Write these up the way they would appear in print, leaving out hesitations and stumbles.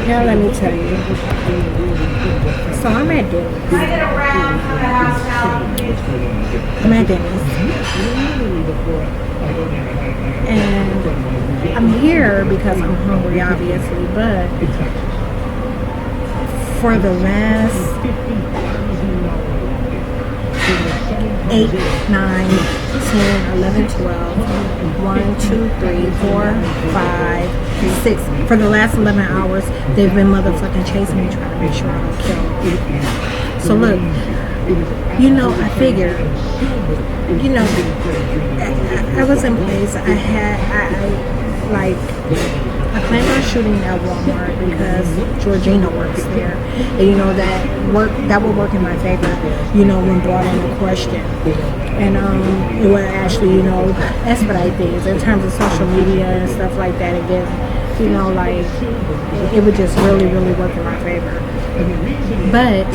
Now let me tell you. So I'm at Denny's. I'm at Denny's. And I'm here because I'm hungry, obviously, but for the last 8, 9, 10, 11, 12, 1, 2, 3, 4, 5, 6. For the last 11 hours, they've been motherfucking chasing me, trying to make sure I don't kill them. So look, you know, I figured, you know, I was in place. I planned on shooting at Walmart because Georgina works there, and you know that would work in my favor, you know, when brought into question, and it would actually, you know, expedite things in terms of social media and stuff like that. Again, you know, like it would just really work in my favor. But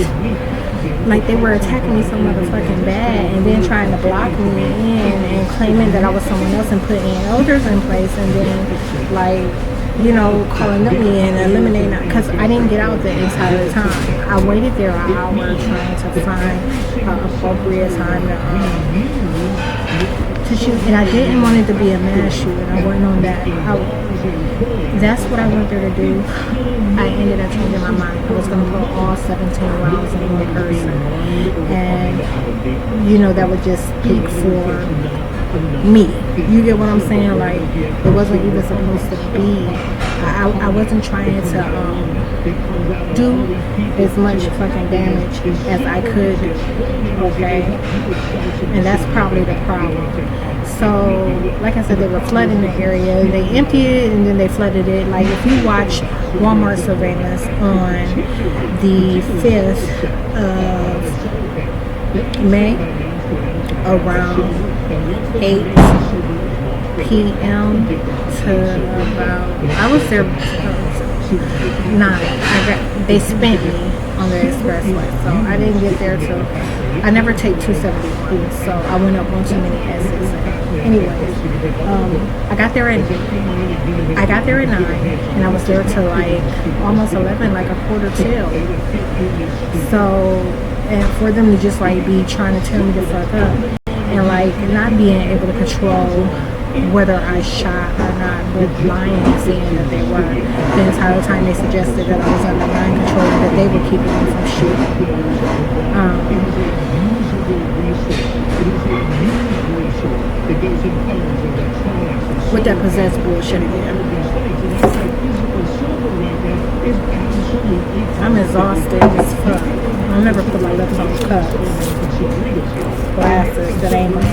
like they were attacking me so motherfucking bad, and then trying to block me in and claiming that I was someone else and putting elders in place, and then like, you know, calling up me and eliminating, because I didn't get out the entire time. I waited there an hour trying to find an appropriate time to shoot, and I didn't want it to be a mass shoot, and I wasn't on that. That's what I went there to do. I ended up changing my mind. I was going to put all 17 rounds in one person, and you know, that would just speak for me. You get what I'm saying? Like, it wasn't even supposed to be. I wasn't trying to do as much fucking damage as I could do, okay? And that's probably the problem. So, like I said, they were flooding the area. They emptied it and then they flooded it. Like, if you watch Walmart surveillance on the 5th of May, around 8 p.m. to about, I was there 9. They spent me on the expressway, so I didn't get there till, I never take 271, so I went up on too many S's. Anyways, I got there at 9, and I was there till like almost 11, like a quarter till. So, and for them to just like be trying to tear me the fuck up, and like not being able to control whether I shot or not, but lying and saying that they were. The entire time they suggested that I was under mind control and that they were keeping me from shooting. With that possessed bullshit again. I'm exhausted as fuck. I'll never put my lips on cups. Glasses, that ain't mine.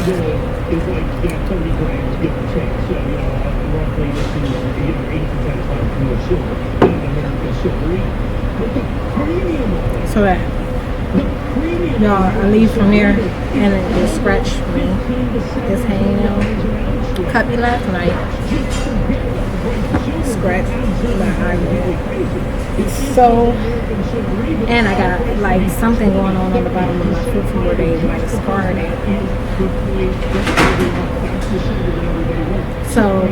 So that, y'all, I leave from here and it just scratched me. It's hanging out. Cut me last night. Scratched my eyelid. So, and I got like something going on the bottom of my foot from where they like scarred it. So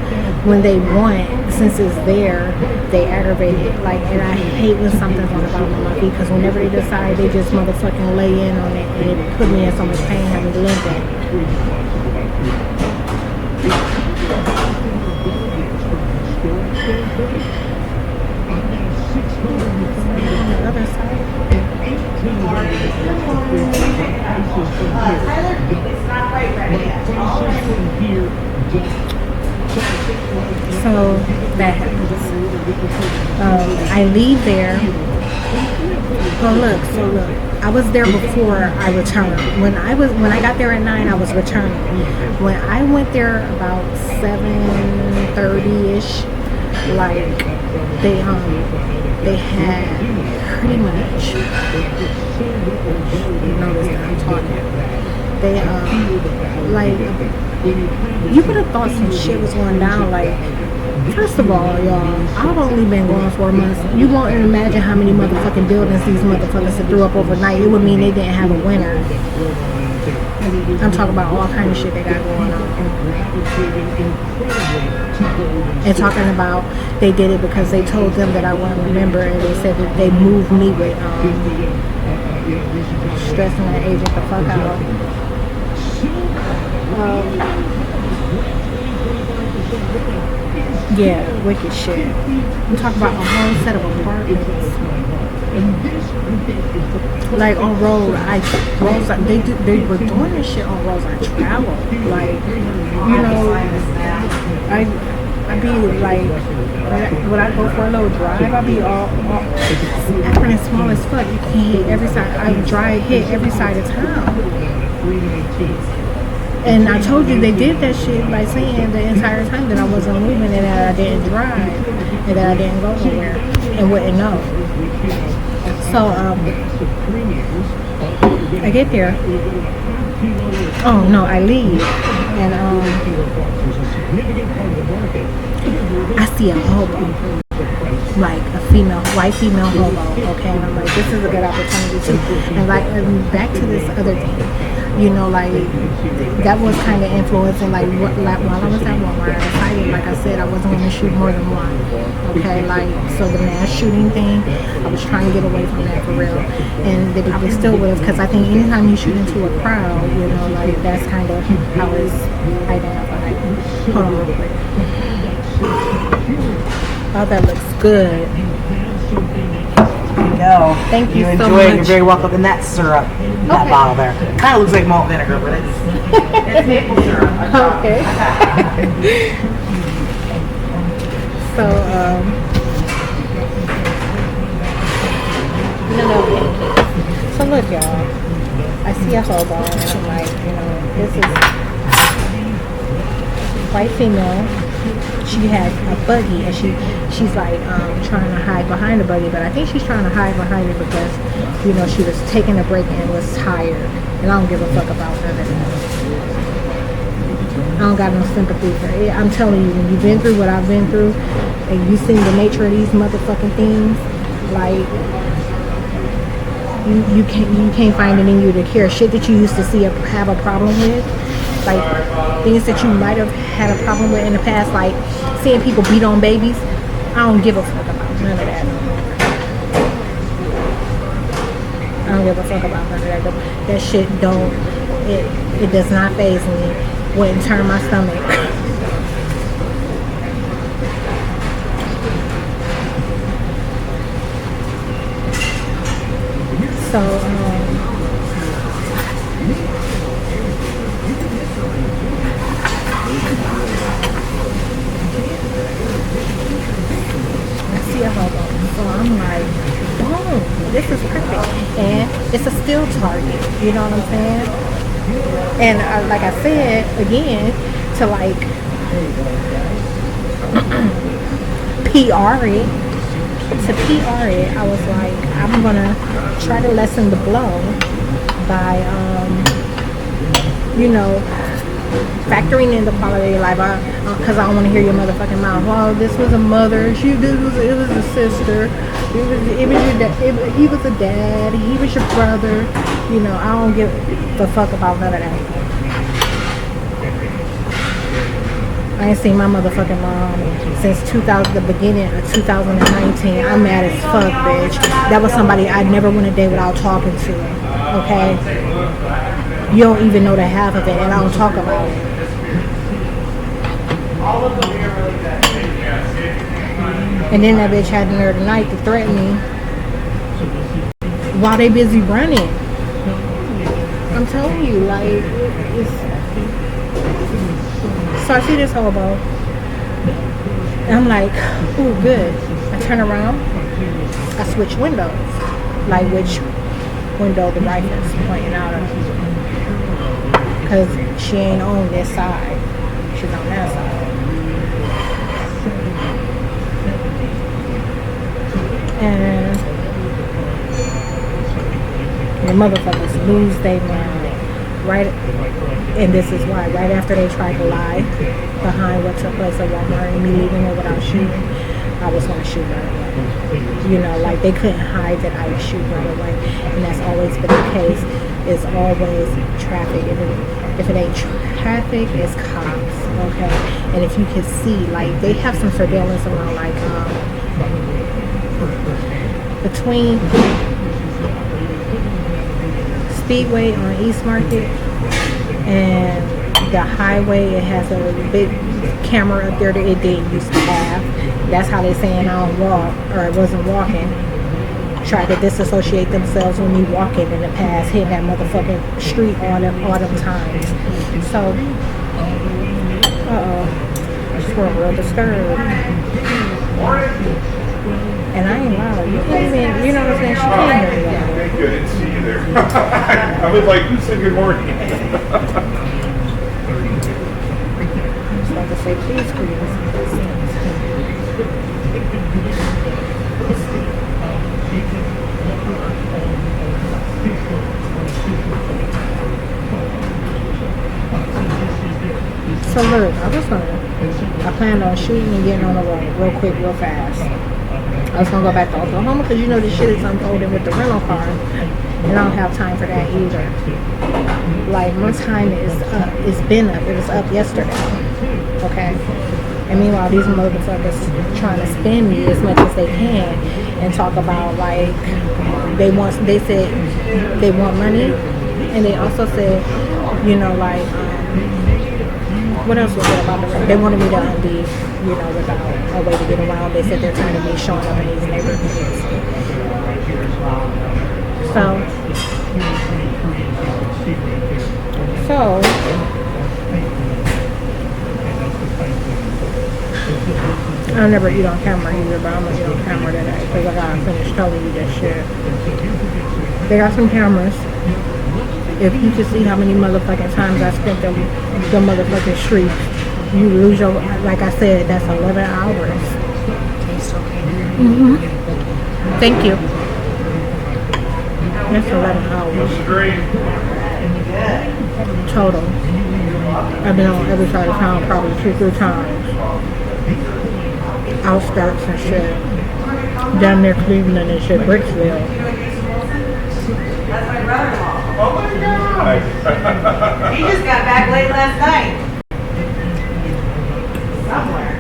when they want, since it's there, they aggravate it. Like, and I hate when something's on the bottom of my feet, because whenever they decide, they just motherfucking lay in on it and it put me in so much pain having to limping. Other side. So that happens. I leave there. So look. I was there before I returned. When I got there at 9, I was returning. When I went there about 7:30ish, like they had pretty much, notice that I'm talking. They like, you would have thought some shit was going down. Like, first of all, y'all, I've only been gone 4 months. You won't imagine how many motherfucking buildings these motherfuckers have threw up overnight. It would mean they didn't have a winter. I'm talking about all kind of shit they got going on. And talking about they did it because they told them that I wouldn't remember, and they said that they moved me with stressing that agent the fuck out. Yeah, wicked shit. I'm talking about a whole set of apartments. Like on road, they were doing this shit on roads I travel. Like, you know, I be like, when I go for a little drive, I be all Akron is small as fuck. You can't hit every side. I hit every side of town. And I told you they did that shit by saying the entire time that I wasn't moving and that I didn't drive and that I didn't go nowhere and wouldn't know. So I get there. Oh no, I leave and I see a hobo, like a white female hobo. Okay, and I'm like, this is a good opportunity too. And like, back to this other thing. You know, like, that was kind of influencing, like while I was at Walmart, I decided, like I said, I wasn't going to shoot more than one, okay, like, so the mass shooting thing, I was trying to get away from that for real, and they still would have, because I think anytime you shoot into a crowd, you know, like, that's kind of how it's identified. Hold on real quick. Oh, that looks good. Go. Thank you so much. Enjoy it. You're very welcome. And that syrup, that bottle there, kind of looks like malt vinegar, but it's maple syrup. Okay. So, so look, y'all. I see a hobo, and I'm like, you know, this is white female. She had a buggy, and she's like trying to hide behind the buggy, but I think she's trying to hide behind it because, you know, she was taking a break and was tired, and I don't give a fuck about none of that. I don't got no sympathy for it. I'm telling you, when you've been through what I've been through, and you've seen the nature of these motherfucking things, like, you can't find it in you to care. Shit that you used to see have a problem with, like things that you might have had a problem with in the past, like seeing people beat on babies. I don't give a fuck about none of that. I don't give a fuck about none of that. That shit it does not faze me. Wouldn't turn my stomach. So, I see a hobo, so I'm like, boom, this is perfect. And it's a still target, you know what I'm saying? And like I said, again, to like PR it, I was like, I'm gonna try to lessen the blow by, you know, factoring in the quality of life, because I don't want to hear your motherfucking mouth. Oh, this was a mother. It was a sister. It was your dad. He was a dad. He was your brother. You know, I don't give the fuck about none of that. I ain't seen my motherfucking mom since the beginning of 2019. I'm mad as fuck, bitch. That was somebody I'd never went a day without talking to. Okay? You don't even know the half of it, and I don't talk about it. And then that bitch had the nerve tonight to threaten me while they busy running. I'm telling you, like, it's... So I see this hobo, and I'm like, ooh, good. I turn around, I switch windows, like which window the rifle's pointing out of, because she ain't on this side, she's on that side. And the motherfuckers lose their mind, right? And this is why, right after they tried to lie behind what took place at Walmart and me leaving there without shooting, I was going to shoot her. You know, like they couldn't hide that I shoot right away, and that's always been the case. It's always traffic. If it ain't traffic, it's cops. Okay, and if you can see, like they have some surveillance around, like between Speedway on East Market and the highway. It has a big camera up there that it didn't used to have. That's how they saying I don't walk, or I wasn't walking. Try to disassociate themselves when you walking in the past, hitting that motherfucking street all them times. So, just we're real disturbed. And I ain't loud. You can't even, you know what I'm saying? She can't hear me. Thank you, I didn't see you there. I was like, who said good morning? Just like to say, please, please. So look, I planned on shooting and getting on the road real quick, real fast. I was gonna go back to Oklahoma because you know this shit is unfolding with the rental car, and I don't have time for that either. Like my time is up. It's been up. It was up yesterday. Okay. And meanwhile, these motherfuckers trying to spend me as much as they can and talk about like they said they want money, and they also said, you know, like what else was there about the rent? They wanted me to be, you know, without a way to get around. They said they're tired of me showing up in these neighborhoods. So I never eat on camera either, but I'm gonna eat on camera today because I gotta finish telling you this shit. They got some cameras. If you could see how many motherfucking times I spent them motherfucking streets, you lose your, like I said, that's 11 hours. Mm-hmm. Thank you. That's 11 hours. Total. I've been on every side of town probably 2-3 times. Outskirts and shit. Down near Cleveland and shit, Bricksville. That's my brother-in-law. Oh my God! He just got back late last night. Somewhere.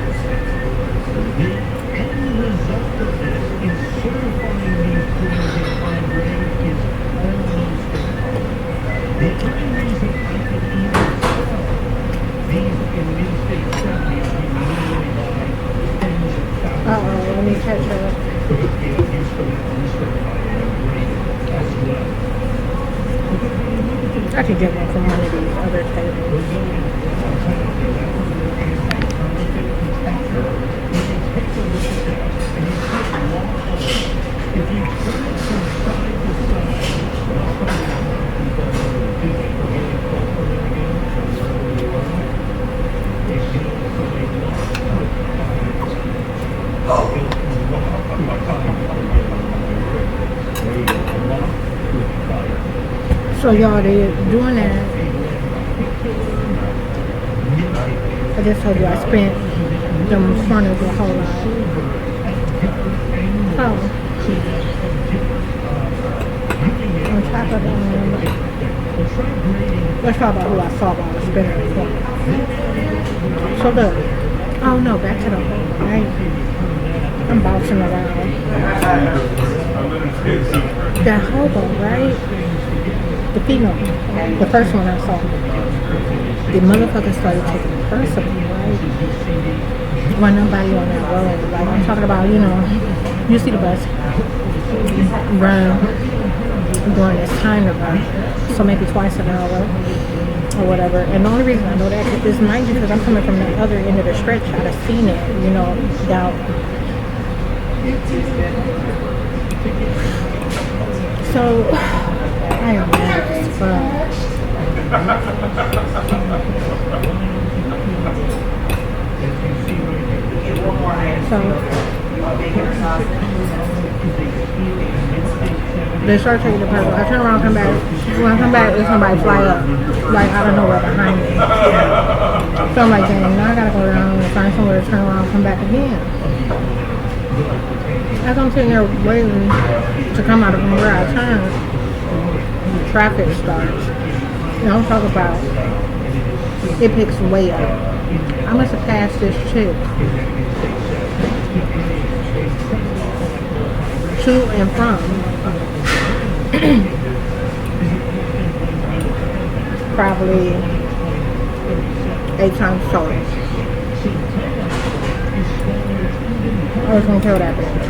Let me catch her. I could get one from one of these other tables. So y'all, they're doing that. I just told you I spent them funnels a whole lot. So, on top of let's talk about who I saw while I was spinning the corner. So look, oh no, back to the hole, right? I'm bouncing around. That hobo, right? The female, the first one I saw, the motherfucker started taking it personal, right? When nobody on that road, like I'm talking about, you know, you see the bus run during this time to run, so maybe twice an hour or whatever. And the only reason I know that is mind you, because I'm coming from the other end of the stretch, I'd have seen it, you know, down. So I am mad as fuck. So they start taking the purple. I turn around, come back. When I come back, there's somebody fly up, like out of nowhere behind me. So I'm like, dang, now I gotta go around and find somewhere to turn around and come back again. As I'm sitting there waiting to come out of where I turn, traffic starts. And I'm talking about it picks way up. I must have passed this chick to and from probably 8 times total. I was gonna kill that bitch.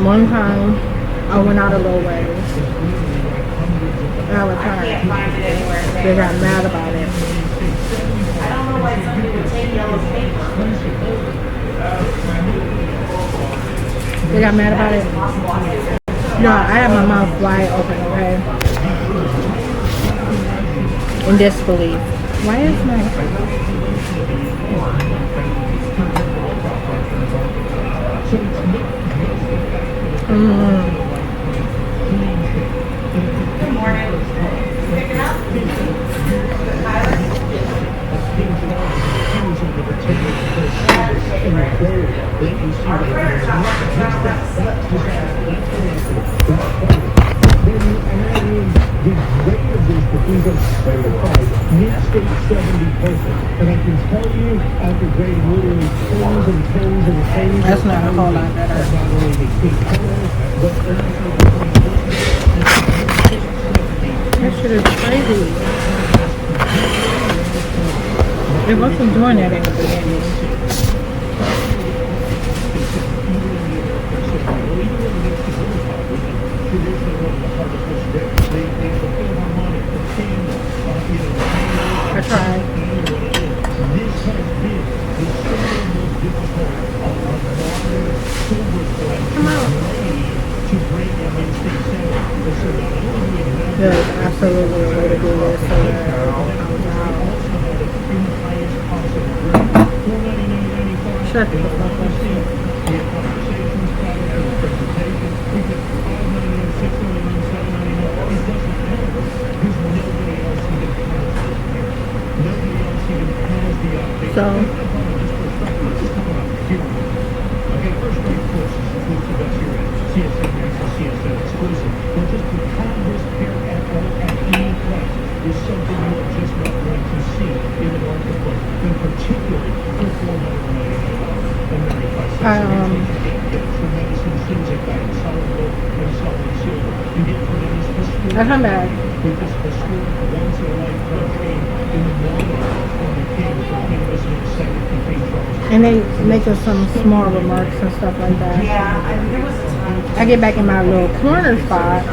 One time, I went out a little ways. And I returned. They got mad about it. I don't know why some people take yellow paper. They got mad about it. No, I had my mouth wide open, okay? In disbelief. Why is my... Good morning. Picking up? Mid-state 70 perfect. And I can tell you, after grading literally tens and tens and tens, That's not a whole lot better. not only the key colors, but That shit is crazy. It wasn't doing that in the beginning. I tried. Come on. There's absolutely a way to do this so that it comes out. Shut the fuck up. So, I come back. And they make us some small remarks and stuff like that. Yeah, there was a time. I get back in my little corner spot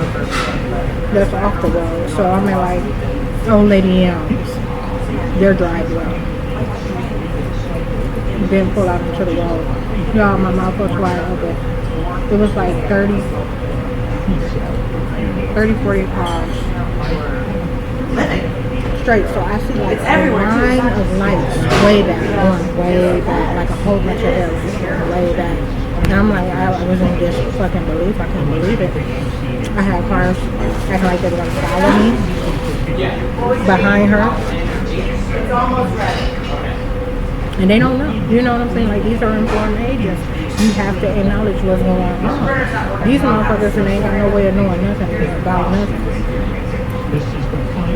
that's off the road. So I'm at like Old Lady M's, their driveway. Then pull out into the road. Y'all, my mouth was wide open. It was like 30, 40 cars. Straight, so I see like a line of lights way back, going way back, like a whole bunch of areas way back. And I'm like, I was in this fucking belief, I couldn't believe it. I had cars acting like they were gonna follow me behind her. It's almost ready. And they don't know, you know what I'm saying? Like, these are informed agents. You have to acknowledge what's going on. These motherfuckers and they ain't got no way of knowing nothing about nothing.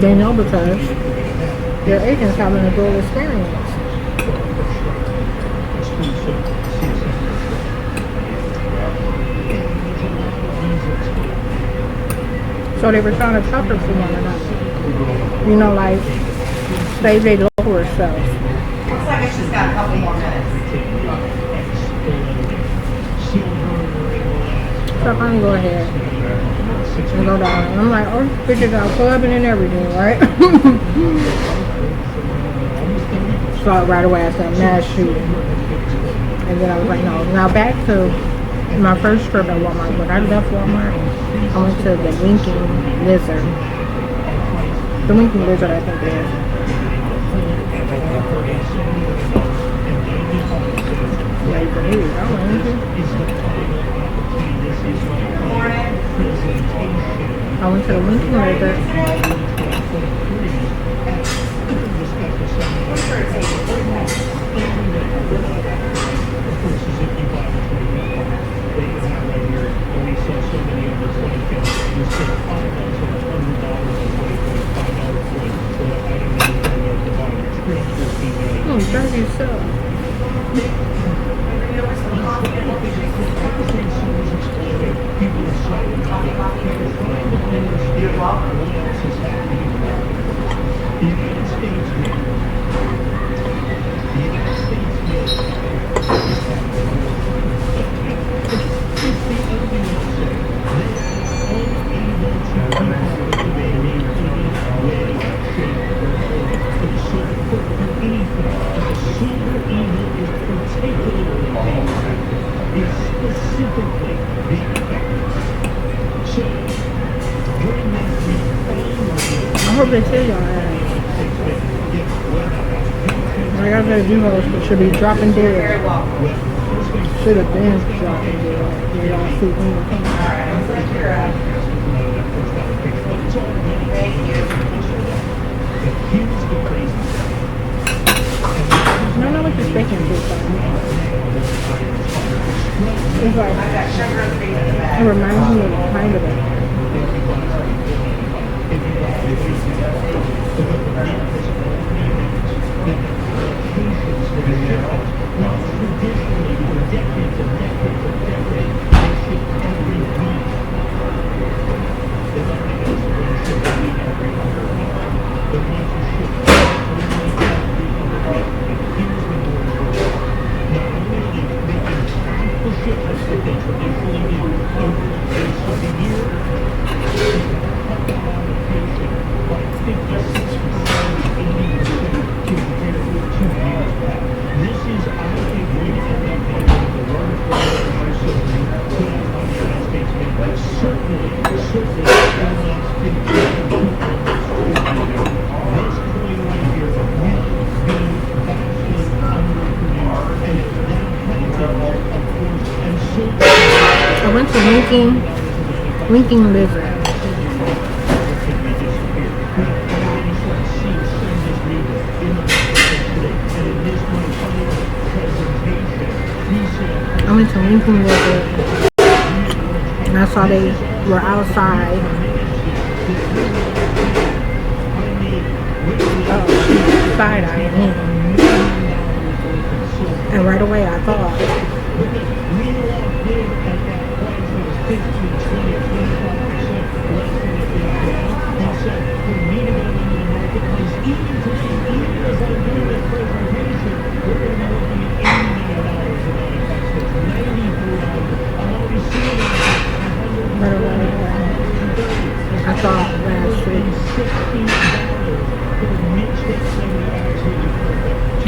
They know because their agents having a dual experience. So they were trying to suffer from one another. You know, like, save their lower self. Looks like it's just got a couple more minutes. So I'm gonna go ahead and go down. I'm like, oh, bitches out clubbing and everything, right? So right away I said mass shooting. And then I was like, no. Now back to my first trip at Walmart. When I left Walmart, I went to the Winking Lizard. The Winking Lizard, I think it is. Yeah, you can hear it. I don't know. I went to the Lincoln River. Oh, dirty stuff. I hope they tell y'all that. Like I said, you should be dropping dead. Should have been dropping dead. Y'all see me. No, no, what you're speaking to. It's like, it reminds me of kind of it. I went to Lincoln River. I went to Lincoln River and I saw they were outside. Side-eyeing me. And right away I thought,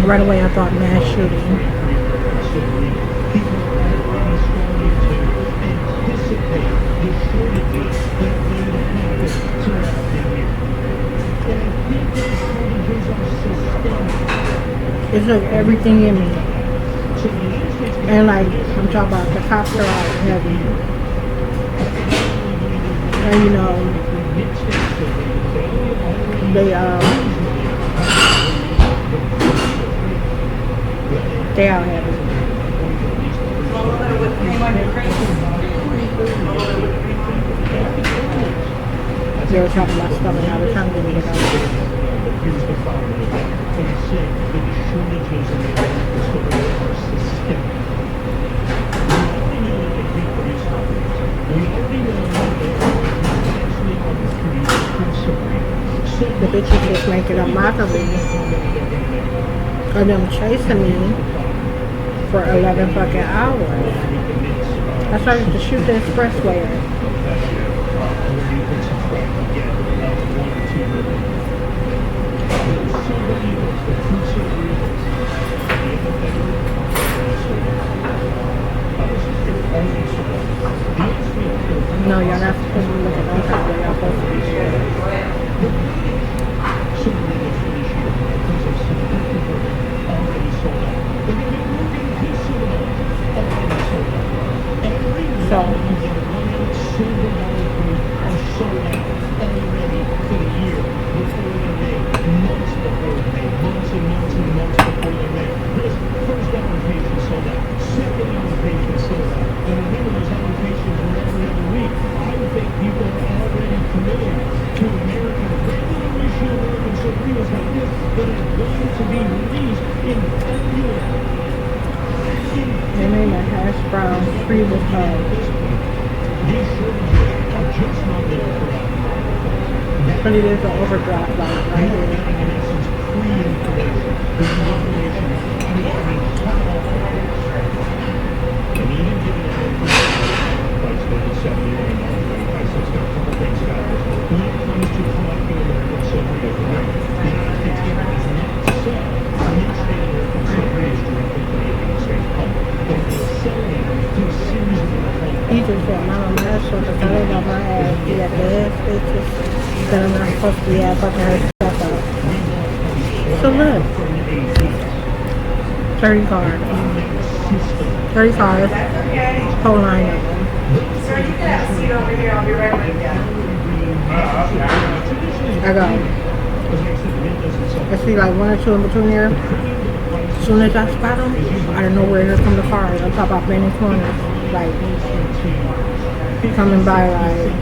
right away I thought mass shooting. It's like everything in me. And like, I'm talking about the cops are out heavy. And you know, they out heavy. They were talking about stuff and I was trying to get it out. The bitches just making a mockery of them chasing me for 11 fucking hours. I started to shoot the expressway. No, y'all not supposed to be looking on top of y'all supposed to be So, they made my hash brown free with but it is an overdraft light right here. He just said, Mama, my shirt, because I didn't know my ass be at the ass bitches that I'm not supposed to be at fucking her stuff up. So look, 30 cards. 30 cards. Whole line of them. Sir, you can have a seat over here. I'll be right with you. I go. I see like one or two in between there. As soon as I spot them, out of nowhere, here come the cars. I'm talking about many corners. Like, coming by like,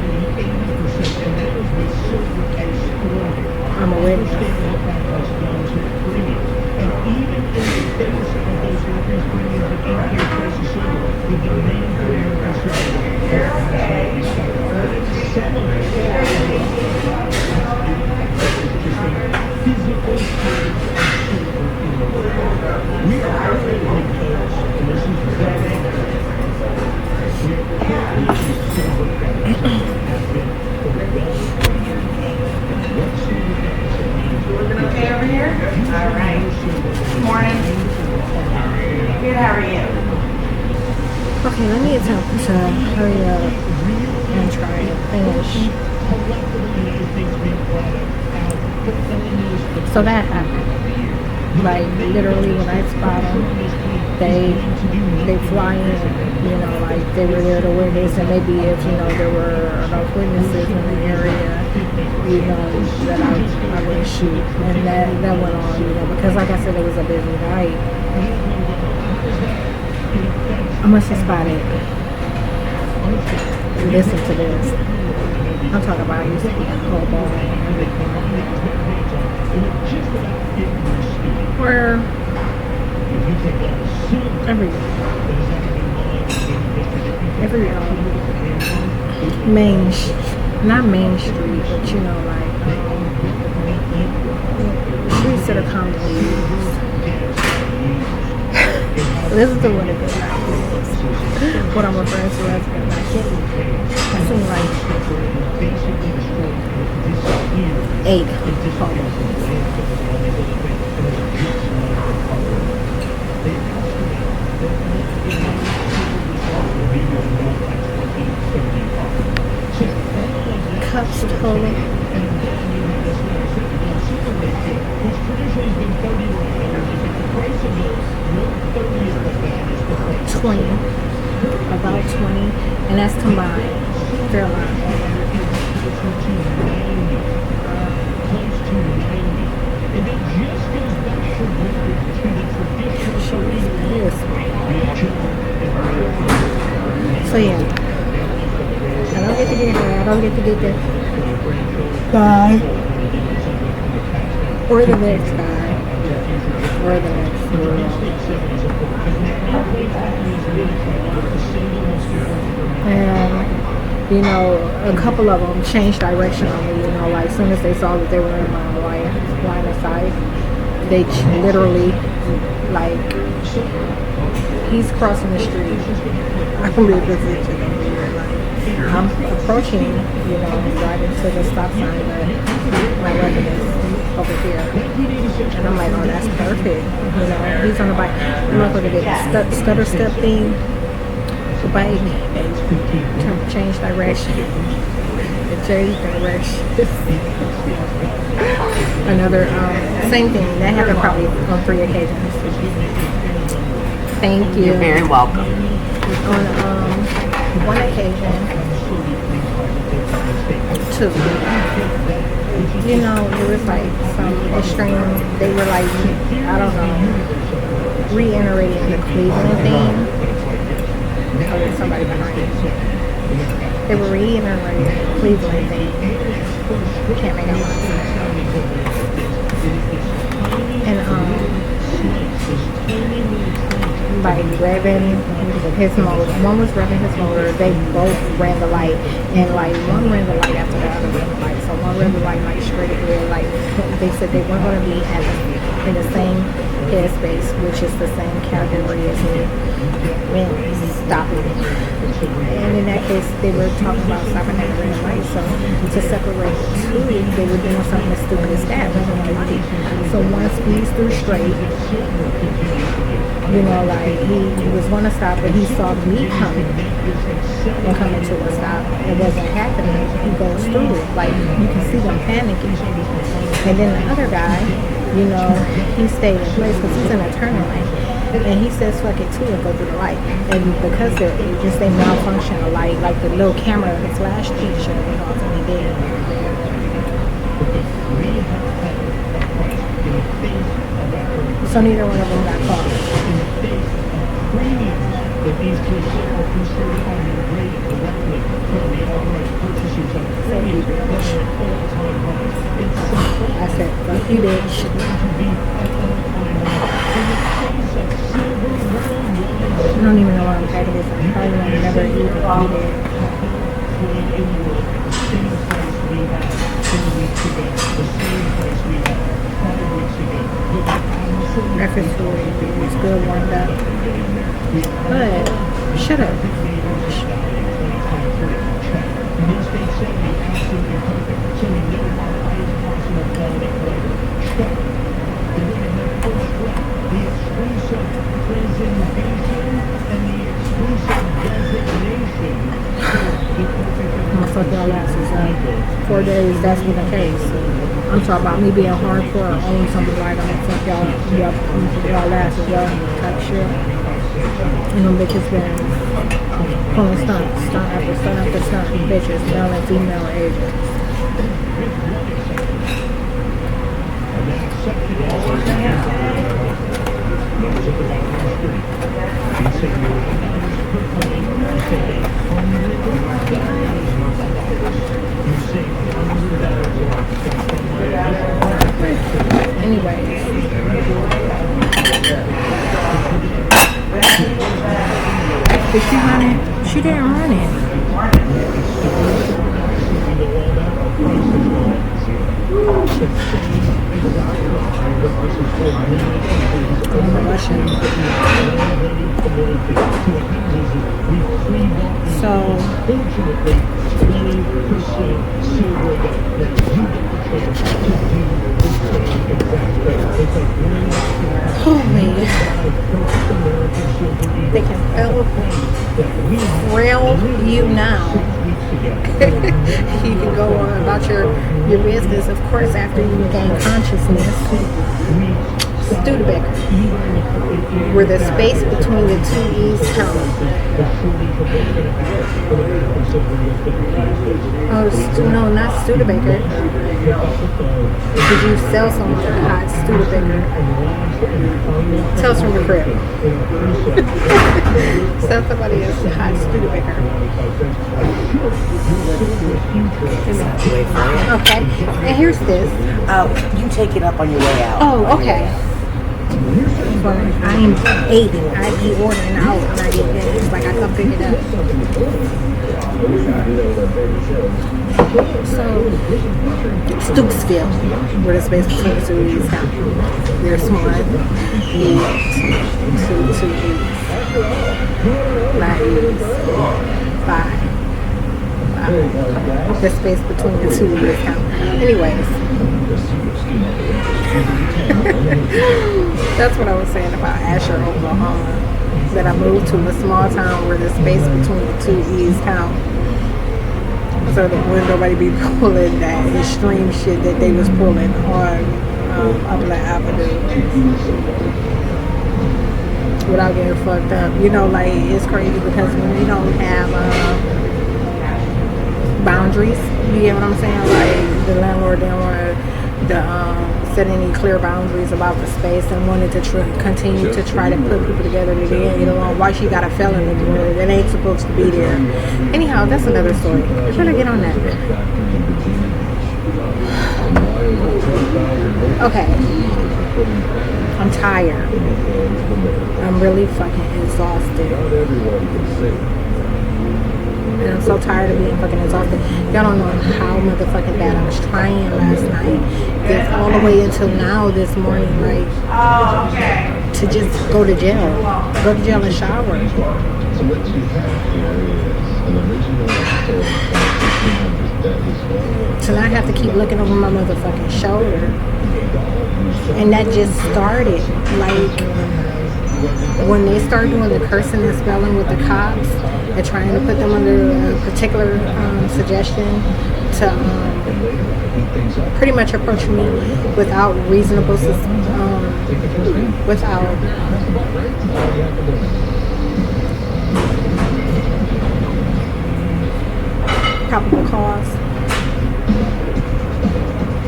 I'm a witness. Looking okay over here? All right. Good morning. Good, how are you? Okay, let me attempt to hurry up and try to finish. So that happened. Like, literally when I spot them, they fly in, you know, like they were there to witness, and maybe if, you know, there were enough witnesses in the area, you know, that I would shoot. And that went on, you know, because like I said, it was a busy night. I must have spotted. Listen to this. I'm talking about I used to be a hobo and everything. Where every not main street, but you know, like streets that are commonly used. Listen to what it is. What I'm referring to as good. I seem like 8 cups total. About 20, and that's combined. Fairline. So yeah, I don't get to get her. I don't get to get the guy or the next guy or the next girl. And you know, a couple of them changed direction on me. You know, like as soon as they saw that they were in my line of sight, they literally, like, he's crossing the street. I'm really positioned over here. Like, I'm approaching, you know, right into the stop sign, but my weapon is over here. And I'm like, oh, that's perfect. You know, he's on the bike. I'm not going to get the stutter step thing. The bike change direction. It changed direction. Another same thing that happened probably on 3 occasions. Thank you. You're very welcome. On one occasion, two, you know, it was like some extreme, they were like, I don't know, reiterating the Cleveland theme. Oh, there's somebody behind me. They were reiterating the Cleveland theme. Can't make out what I'm saying. And like revving his motor. One was revving his motor. They both ran the light, and like one ran the light after the other ran the light. So one ran the light like straight ahead. Like they said they weren't going to be in the same headspace, which is the same category as me. When stopping. And in that case, they were talking about stopping at the red light. So to separate the two, they were doing something as stupid as that. So one speeds through straight. You know, like he was going to stop, but he saw me coming and coming to a stop. It wasn't happening. He goes through it. Like you can see them panicking. And then the other guy, you know, he stayed in place because he's in a turning lane. And he says, fuck it too, and go through the light. And because they're agents, they malfunction the light, like the little camera, the flash picture, and all that he did. So neither one of them got caught. I said, fuck you, bitch. I don't even know why I'm taking this. I probably will never eat it. Breakfast food is good warmed up. But, shut up. I'm gonna fuck y'all asses up. 4 days, that's been the case. I'm talking about me being hardcore or owning something like I'm gonna fuck y'all up, I'm gonna fuck y'all asses up type shit. And them bitches been pulling stunt after stunt after stunt. Bitches, male and female agents. Anyways. Did she run it? She didn't run it. So holy, they can rail you now. You can go on about your business, of course, after you gain consciousness. Studebaker, where the space between the two E's count. Oh, no, not Studebaker. Did you sell someone a hot Studebaker? Tell us from the crib. Sell somebody a hot Studebaker. Okay, and here's this. You take it up on your way out. Oh, okay. But I am eating. I be ordering out when I get there. It's like I come pick it up. So, Stoopsville, where the space between the two E's count. There's one, eat, two E's. Not E's. Five. The space between the two E's count. Anyways. That's what I was saying about Asher, Oklahoma. That I moved to a small town where the space between the two E's count. So that when nobody be pulling that extreme shit that they was pulling on Upland Avenue. without getting fucked up. You know, like it's crazy because when you don't have boundaries, you get what I'm saying? Like the landlord didn't want to set any clear boundaries about the space and wanted to continue to try to put people together to get along. Why she got a felony that ain't supposed to be there? Anyhow, that's another story. How should I get on that? Okay. I'm tired. I'm really fucking exhausted. And I'm so tired of being fucking exhausted. Y'all don't know how motherfucking bad I was trying last night. It's all the way until now this morning, like, to just go to jail. Go to jail and shower. So now I have to keep looking over my motherfucking shoulder. And that just started. Like, when they start doing the cursing and spelling with the cops and trying to put them under a particular suggestion to pretty much approach me without reasonable, without probable cause.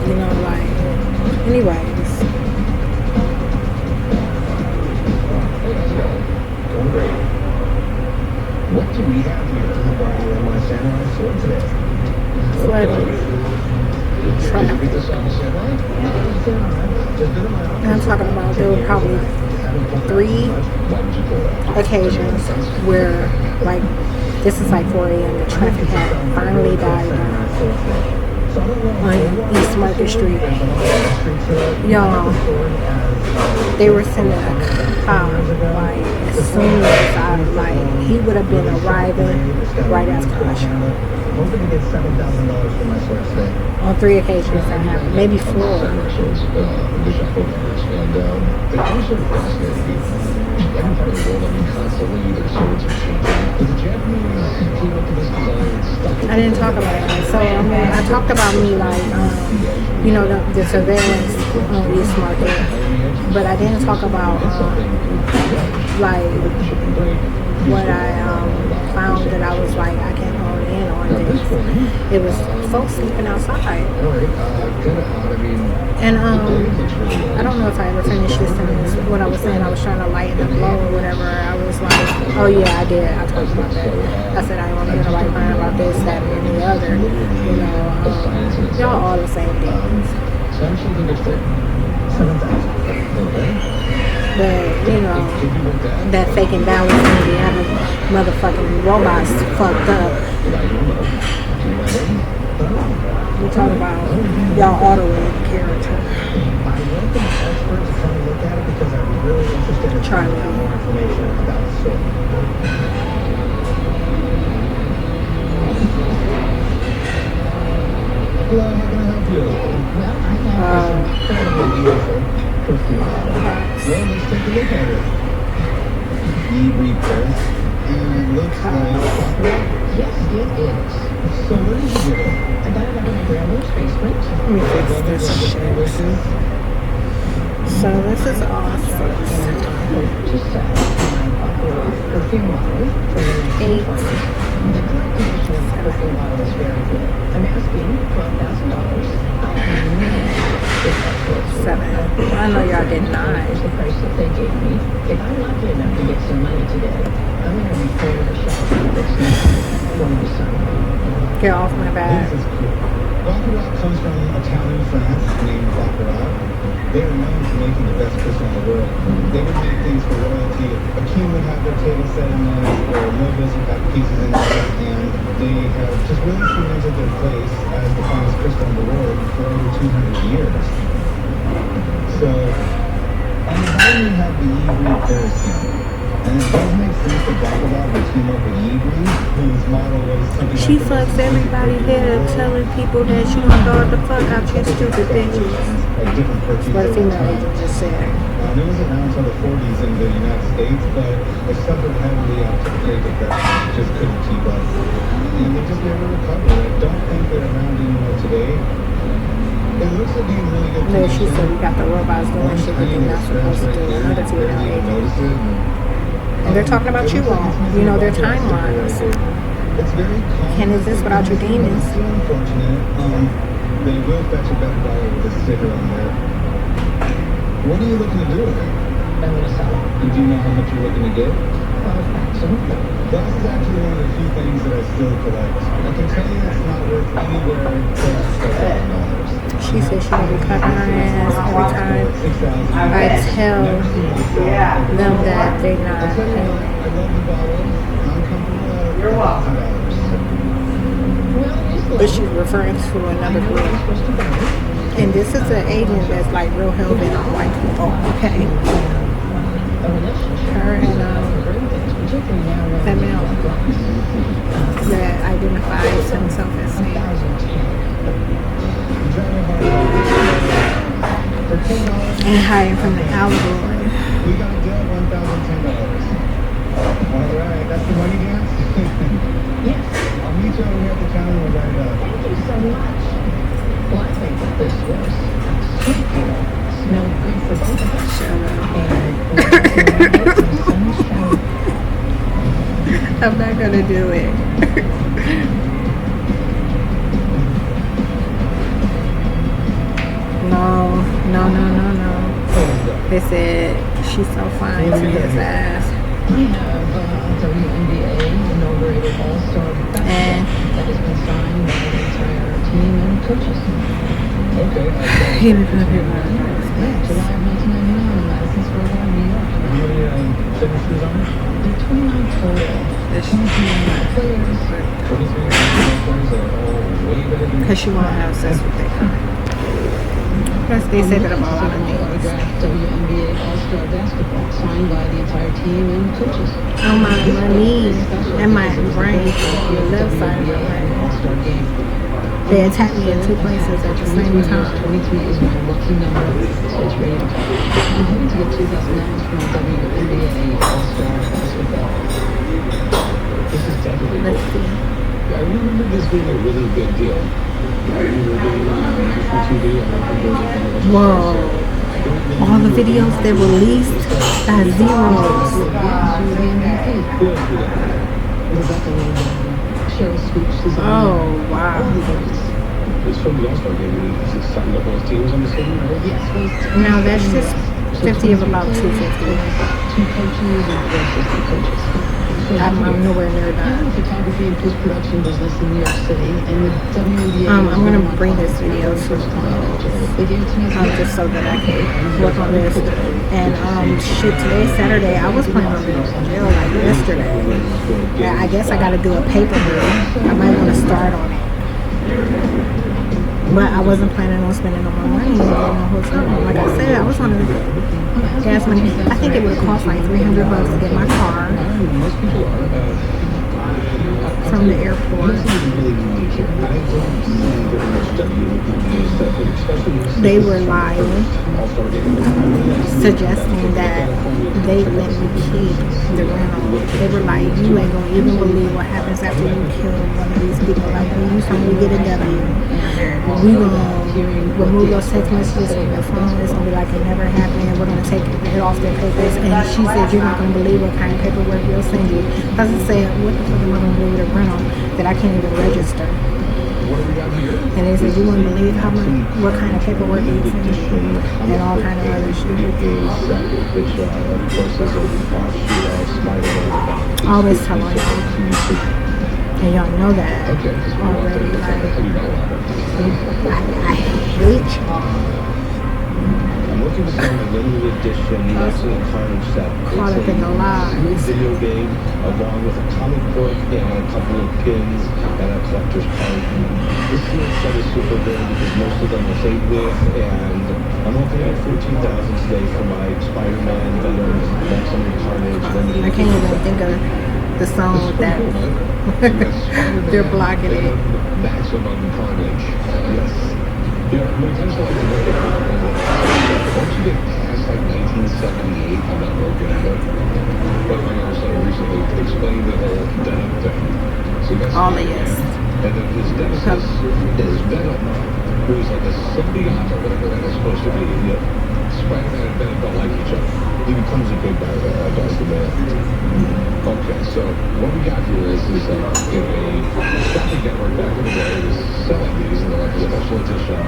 You know, like, anyways. What do we have here? My samurai sword today. Flooding. Traffic. And I'm talking about there were probably 3 occasions where, like, this is like 4 a.m. The traffic had finally died down on East Market Street. Y'all, they were sending a cop, like, as soon as I, like, he would have been arriving right after my show. On 3 occasions that happened, maybe 4. I didn't talk about it. So I talked about me, like, you know, the surveillance on East Market, but I didn't talk about like what I found that I was like, I can't hold in on this. It was folks sleeping outside. And I don't know if I ever finished this sentence. What I was saying, I was trying to lighten the blow or whatever. I was like, oh yeah, I did. I talked about that. I said I don't want to hear nobody crying about this, that, and the other. You know, y'all all the same things. But, you know, that faking balance in the having motherfucking robots fucked up. We talk about y'all auto-read character. Try it out. Hello, how can I help you? Well, let's take a look at it. E-repair. And it looks like... Yes, it is. So where did you get it? I got it up in the railroad's basement. Let me fix this shit. So this is awesome. 8. I'm asking $12,000. 7. I know y'all did 9. The price that they gave me. If I'm lucky enough to get some money today, I'm going to be paying the shop that's going to sign. Get off my back. Baccarat comes from a town in France named Baccarat. They are known for making the best crystal in the world. They would make things for royalty. A king would have their table set in this, or nobles would have pieces in there, and they have just really cemented their place as the finest crystal in the world for over 200 years. So, on the bottom we have the Ivry Parasite. And it does make sense that Baccarat would team up with Ivry, whose model was something She like fucks everybody head up telling people that she gonna dog the fuck out your stupid bitches. different purchase. What a female agent just said. It was around until the 40s in the United States, but it suffered heavily after the Great Depression. It just couldn't keep up. And they just never recovered. I don't think they're around anymore today. It looks to be in really good No, condition. she said we got the robots doing shit that they're not supposed to do. I know the female agent. Notice it. And they're talking about you all. You know, their timelines. It's very Can't exist without your demons. It's unfortunate. They will fetch a better dollar with a sticker on there. What are you looking to do with it? I'm gonna sell it. Do you know how much you're looking to get? Absolutely. Glass is actually one of the few things that I still collect. I can tell you it's not worth anywhere close to $7,000. She said she would be cutting her ass every time I tell them that they're not I paying. love the bottle. I'm comfortable at You're welcome. $1,000. But she's referring to another group. And this is an agent that's like real hell bent on white people. Okay. Her and that male that identifies himself as Sam. And hiding from the allegory. We got a deal, $1,010. All right, that's the money dance? Yes. I'll meet you over here at the counter and we'll write it up. Thank you so much. Well, I think that this was a sweet deal. Smelled good for both of us. I'm not gonna do it. No. They said she's so fine to his ass. We have WNBA inaugurated All-Star And that has been signed by the entire team and coaches. Okay. he was gonna be July of 1999 in Madison Square Garden, New York. Do you have any signatures on it? There are 29 total. 29 players. 23 players are all way better than because she won't have sex with their kind. Plus, they say that about a lot of things. Autographed WNBA All-Star basketball signed by the entire team and coaches. On my knee and my brain, the left side of my brain. All-Star game. They attacked me in two places at the same time. 23 is my lucky number, so it's ready to go. I'm hoping to get $2,000 from WNBA All-Star basketball. This is definitely. Let's see. I remember this being a really big deal. I remember being on national TV. I remember Whoa. All the videos they released got zeros. Oh, wow. It's from the All-Star game. It's signed up all his teams on the same, right? Yes, Now that's just 50 of about 250. two coaches and four assistant coaches. I'm nowhere near I'm in that. the photography and post-production business in New York City, and the WNBA. I'm gonna bring this video to They gave it to me just so that I can work on this. And shit, today's Saturday. I was planning on being in jail like yesterday. Yeah, I guess I gotta do a paper bill. I might want to start on it. But I wasn't planning on spending no more money in a hotel room. Like I said, I was on the gas money. I think it would cost like $300 to get my car Most people are. from the airport. They were lying, suggesting that they let me keep the rental. They were like, you ain't gonna even believe what happens after you kill one of these people. Like, when you finally get a W, we gonna remove those text messages from your phone. It's gonna be like it never happened. We're gonna take it off their papers. And she said, you're not gonna believe what kind of paperwork we'll send you. I was saying, what the fuck am I gonna do with a rental that I can't even register? And they said, you wouldn't believe how much, what kind of paperwork we send you, and all kind of other shit. I always tell on y'all, and y'all know that already. Like, I hate y'all. I'm looking for some limited edition National Carnage set. Caught up in the lies. New video game along with a comic book and a couple of pins and a collector's card. This sealed set is super good because most of them are fade with, and I'm looking at 14,000 today for my Spider-Man, Venom, Maximum Carnage, limited. I can't even think of the song with that. They're blocking it. Maximum Carnage. Yes. Yeah, when it comes to like the market, once you get past like 1978, I'm not real good at it. But my also recently explained the whole Denim thing. So that's Alias. And then his nemesis is Venom, who's like a symbiote or whatever that is supposed to be. Yep. Spider-Man and Venom don't like each other. He becomes a good guy though, does the man. Okay, so what we got here is in a shopping network back in the day, it was selling these, and they're like a special edition.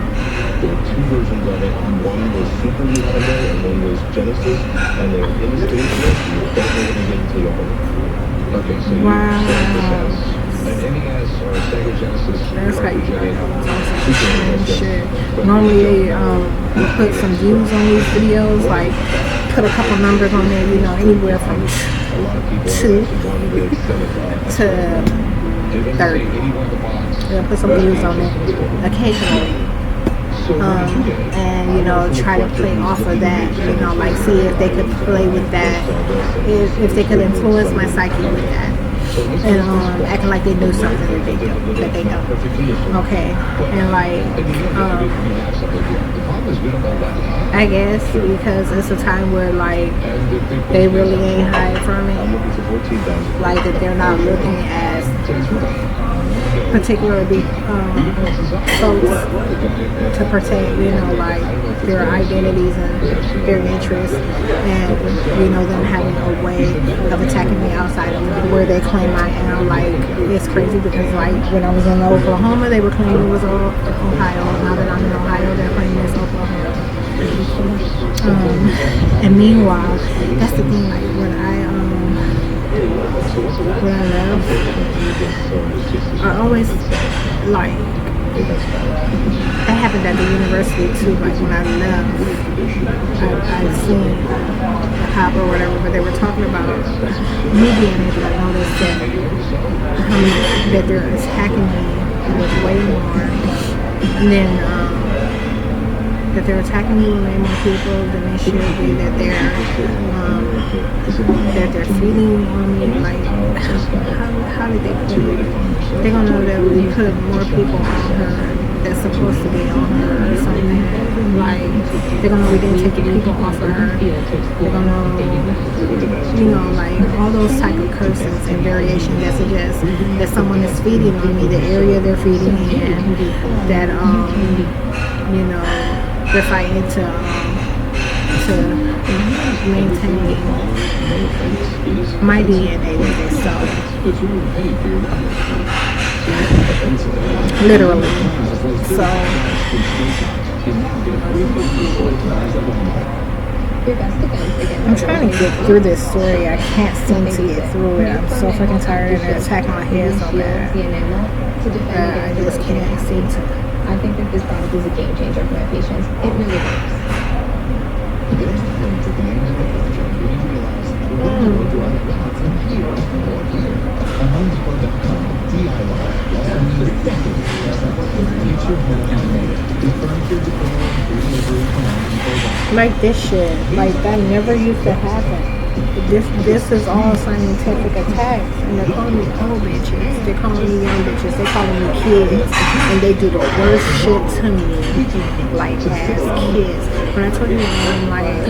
There were two versions of it. One was Super Nintendo, and one was Genesis, and they were in the States, and you don't know when you get until you open it. Okay, so you start this as an NES or a Sega Genesis. That's how you cartridge, and shit. Normally they put some views on these videos, like put a couple numbers on there, you know, anywhere from 2 to 30. They'll put some views on it occasionally. And you know, try to play off of that, you know, like see if they could play with that, if they could influence my psyche with that, and acting like they knew something that they don't. Okay, and like I guess because it's a time where like they really ain't hiding from it, like that they're not looking as particularly folks to protect, you know, like their identities and their interests, and you know, them having a way of attacking me outside of where they claim I am. Like, it's crazy because like when I was in Oklahoma, they were claiming it was Ohio. Now that I'm in Ohio, they're claiming it's Oklahoma. And meanwhile, that's the thing, like when I left, I always like, that happened at the university too. Like when I left, I seen a cop or whatever, but they were talking about me being able to notice that they're attacking me with way more than that they're attacking me with way more people than they should be, that they're feeding on me. Like, how did they put it? They're gonna know that we put more people on her that's supposed to be on her or something. Like, they're gonna know we didn't take the people off of her. They're gonna know, you know, like all those type of curses and variation that suggest that someone is feeding on me, the area they're feeding in, that you know, they're fighting to maintain my DNA with this, so literally. So I'm trying to get through this story. I can't seem to get through it. I'm so fucking tired and it's attacking my head so bad. I just can't seem to. I think that this product is a game changer for my patients. It really works. Like this shit, like that never used to happen. This is all scientific attacks, and they're calling me old bitches. They're calling me young bitches. They're calling me kids, and they do the worst shit to me, like as kids. When I told you, like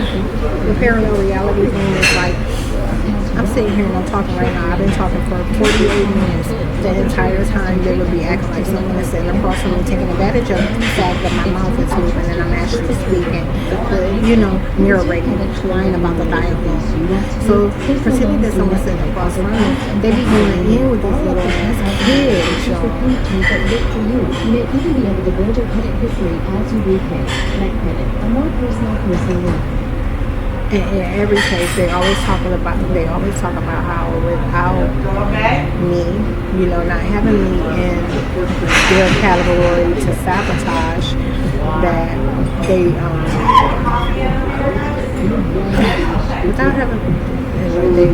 the parallel reality thing is like, I'm sitting here and I'm talking right now. I've been talking for 48 minutes. The entire time they would be acting like someone is sitting across from me, taking advantage of the fact that my mouth is moving and I'm actually speaking. You know, narrating, lying about the dialogue. So pretending that someone's sitting across from me, they be going in with these little ass kids, y'all. You may even be able to build your credit history as you repay. Net credit, a more personal loan. In every case, they always talk about how without me, you know, not having me in their category to sabotage, that they without having, they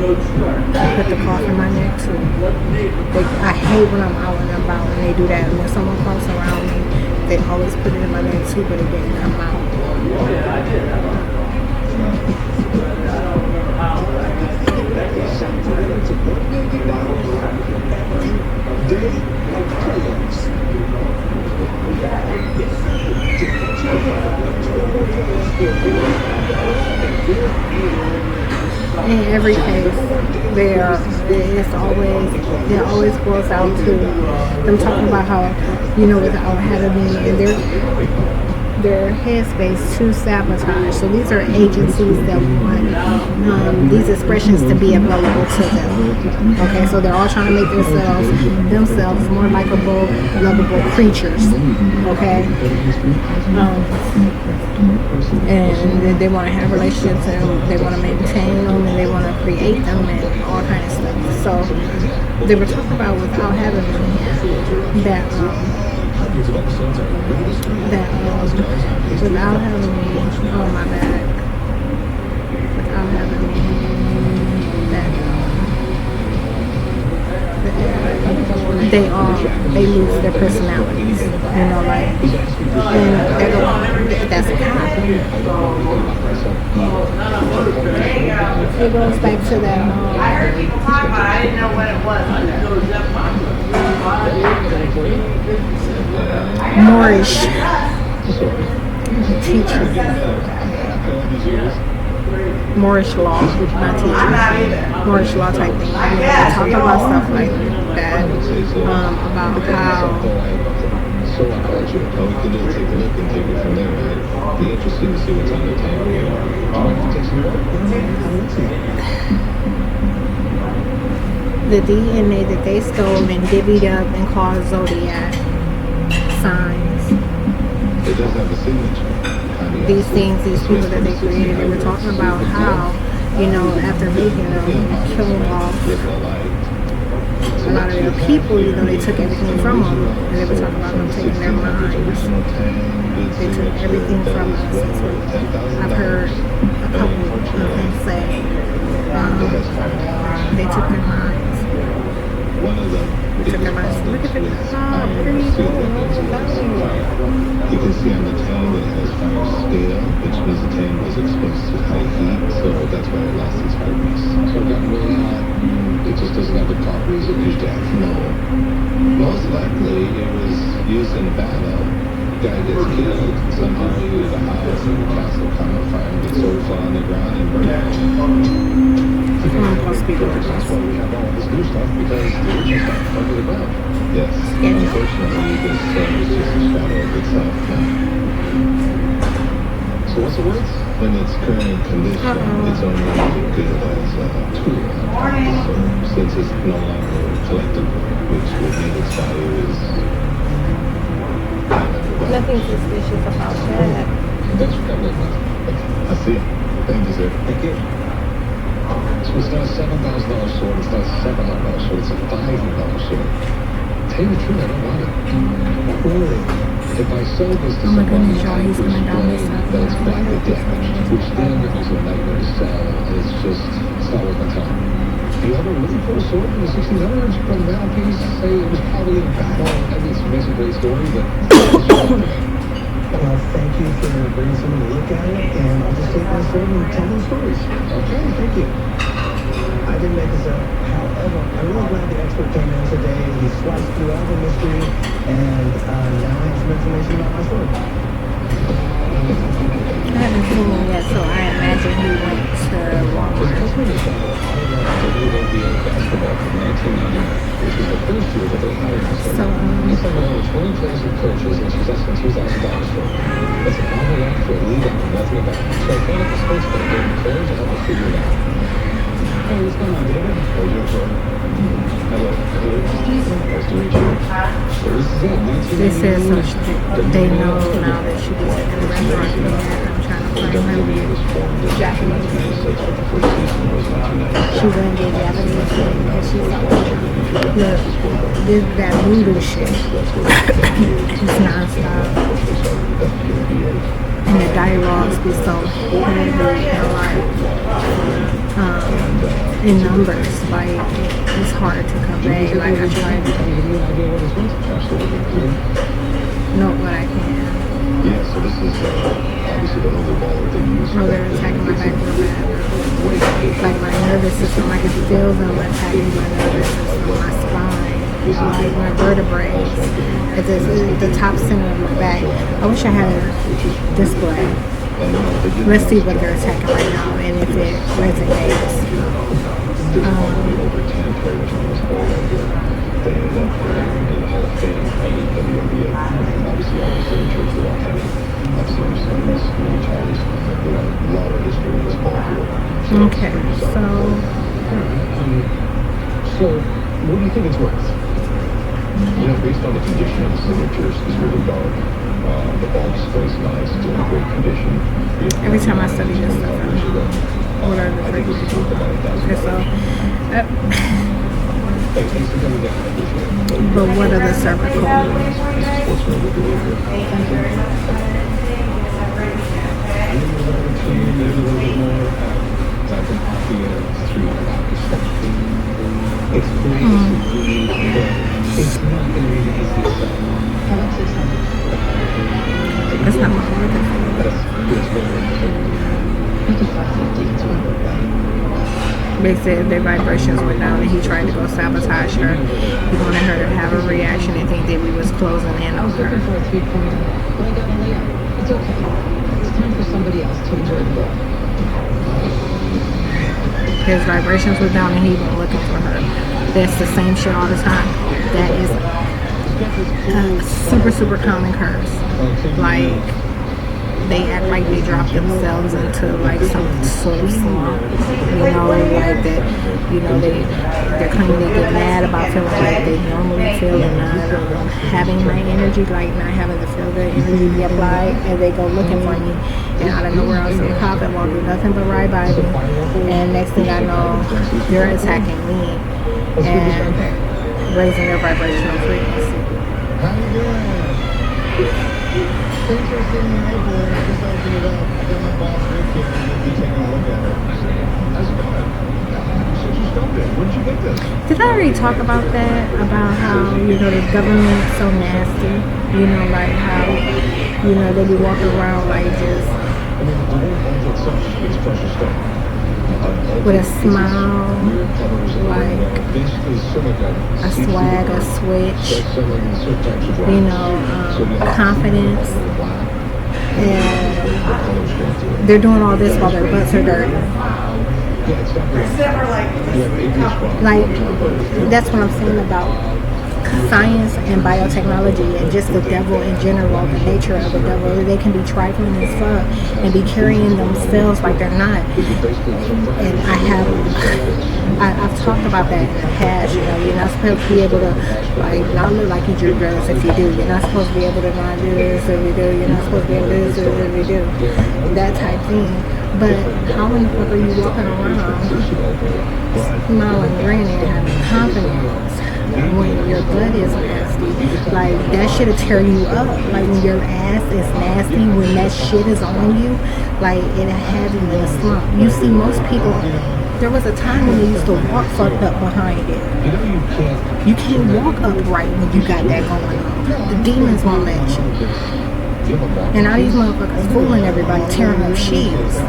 put the cough in my neck too. I hate when I'm out and about and they do that. When someone coughs around me, they always put it in my neck too, but it didn't come out. In every case, it always boils down to them talking about how, you know, without having me in their their headspace to sabotage. So these are agencies that want these expressions to be available to them. Okay, so they're all trying to make themselves more likable, lovable creatures. Okay, and they want to have relationships and they want to maintain them and they want to create them and all kind of stuff. So they were talking about without having that without having me, oh my bad, without having me, that they lose their personalities, you know, like, and that's a cop. It goes back to that. I heard people talk about it. I didn't know what it was. Moorish teacher. Moorish law, not teacher. Moorish law type thing. Talk about stuff like that. About how So I called you. All we can do is take a look and take it from there, right? Be interesting to see what's on the table. All right, take some more. the DNA that they stole and divvied up and called zodiac signs. It does have a signature. These things, these people that they created, they were talking about how, you know, after making them and killing off a lot of their people, you know, they took everything from them. And they were talking about them taking their minds. They took everything from us. That's what I've heard a couple of them say. They took their minds. One of them. Took their minds. Look at the pretty You can see on the tail that it has fire scale, which means the tail was exposed to high heat, so that's why it lost its hardness. So it got really hot. It just doesn't have the properties of his death. No. Most likely it was used in a battle. The guy gets killed, somehow he was a house and the castle caught on fire and the sword fell on the ground and burned out. That's why we have all this new stuff, because the original stuff under the ground. Yes. Unfortunately, this is just a shadow of itself now. So what's the words? In its current condition, it's only good as a tool. Since it's no longer collectible, which would mean its value is nothing suspicious about that. Thanks for coming. I see. Thank you, sir. Thank you. So it's not a $7,000 sword, it's not a $700 sword, it's a $500 sword. Tell you the truth, I don't want it. Really? If I sell this to Oh my somebody, goodness, y'all, he's coming down this side. that it's badly damaged, which then is a nightmare to sell, and it's not worth my time. Do you have a really cool sword from the 1600s? You put a mantelpiece, say it was probably in battle, I mean, it's a great story, but Well, thank you for bringing someone to look at it, and I'll just take my sword and tell them stories. Okay, thank you. I didn't make this up. However, I'm really glad the expert came in today. He swiped through all the mystery, and now I have some information about my sword. I haven't seen him yet, so I imagine he went to Walmart. basketball from 1999, which was the first year that they hired us. So, He sent over 20 players and coaches, and she's asking $2,000 for it. That's an awful lot for a league I know nothing about. So I found out the sports club gave me players to help us figure it out. Hey, what's going on, David? How are you doing? Hello. Nice to meet you. So this is it, they said so they know now that she was in the restaurant and I'm trying to find her. Japanese. She went and did Japanese food and she's like, look, this that noodle shit. It's nonstop. And the dialogues be so heavy and like in numbers, like it's hard to convey. Like I try to know what I can. Yeah, so this is obviously the only ball that they use. Oh, they're attacking my back real bad. Like my nervous system, I can feel them attacking my nervous system, my spine, like my vertebrae. It's the top center of my back. I wish I had a display. Let's see what they're attacking right now and if it resonates. Over 10 players from this whole year. They ended up in the Hall of Fame, WNBA. Obviously, all the signatures were all having Okay, so So, what do you think it's worth? You know, based on the condition of the signatures, it's really dark. The bulb display is nice, it's in great condition. every time I study this stuff, what are the I think this is worth about okay, so, Hey, thanks for coming down. I appreciate it. but what are the cervical? This is what's going to do here. I think we're going to maybe a little bit more. I think the 3 o'clock is something. It's great, it's really, but it's not going to be the easiest thing. How about 600? That's not what I'm looking for. That's very interesting. Up to 550, it's $200. They said their vibrations went down and he tried to go sabotage her. He wanted her to have a reaction and think that we was closing in I on was looking her. for a 3.0, but I got a layup. It's okay. It's time for somebody else to enjoy the book. His vibrations were down and he went looking for her. That's the same shit all the time. That is a super, super common curse. Like, they act like they drop themselves into like some sort of slump, you know, like that, you know, they're claiming they get mad about feeling like they normally feel and not having my energy, like not having the feel good energy be applied, and they go looking for me, and out of nowhere I'll say pop and won't do nothing but ride by me, and next thing I know, they're attacking me and raising their vibrational frequency. How you doing? Thanks for seeing me over. I just opened it up. I got my boss Rick here and we'll be taking a look at it. How's it going? Since you stopped it, where'd you get this? Did I already talk about that? About how, you know, the government's so nasty? You know, like how, you know, they be walking around like just I mean, the whole bunch itself is precious stone. with a smile, like Basically silicone. a swag, a switch, you know, confidence. And they're doing all this while their butts are dirty. Like, that's what I'm saying about science and biotechnology and just the devil in general, the nature of the devil. They can be trifling as fuck and be carrying themselves like they're not. And I've talked about that in the past. You know, you're not supposed to be able to like not look like you drink drugs if you do. You're not supposed to be able to not do this if you do. You're not supposed to be able to do this if you do. That type thing. But how in the fuck are you walking around smiling, grinning, and having confidence when your butt is nasty? Like, that shit'll tear you up. Like, when your ass is nasty, when that shit is on you, like, it'll have you in a slump. You see, most people, there was a time when they used to walk fucked up behind it. You can't walk upright when you got that going on. The demons won't let you. And now these motherfuckers fooling everybody, tearing up sheets.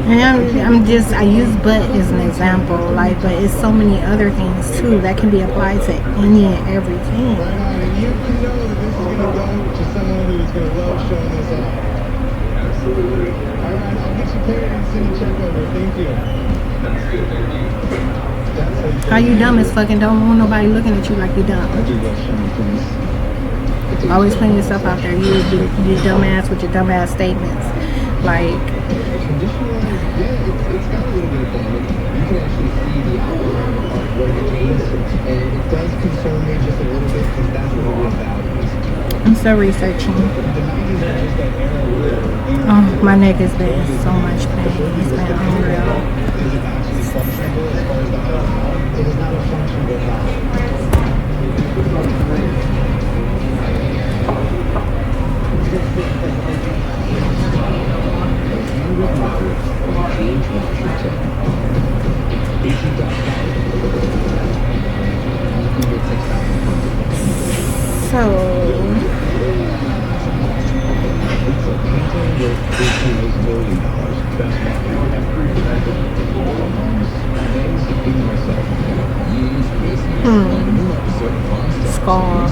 And I use butt as an example, like, but it's so many other things too that can be applied to any and everything. You know that this is going to go to someone who's going to love showing this off. Absolutely. All right, I'll get you paid and send a check over. Thank you. That's good, thank you. How you dumb as fucking don't want nobody looking at you like you dumb. Always putting yourself out there. You dumbass with your dumbass statements. Like, It's got a little bit of damage. You can actually see the outline of where the pain is, and it does concern me just a little bit because that's what it is about. I'm still researching. Oh, my neck has been in so much pain. It's been unreal. It is not a functional Scar.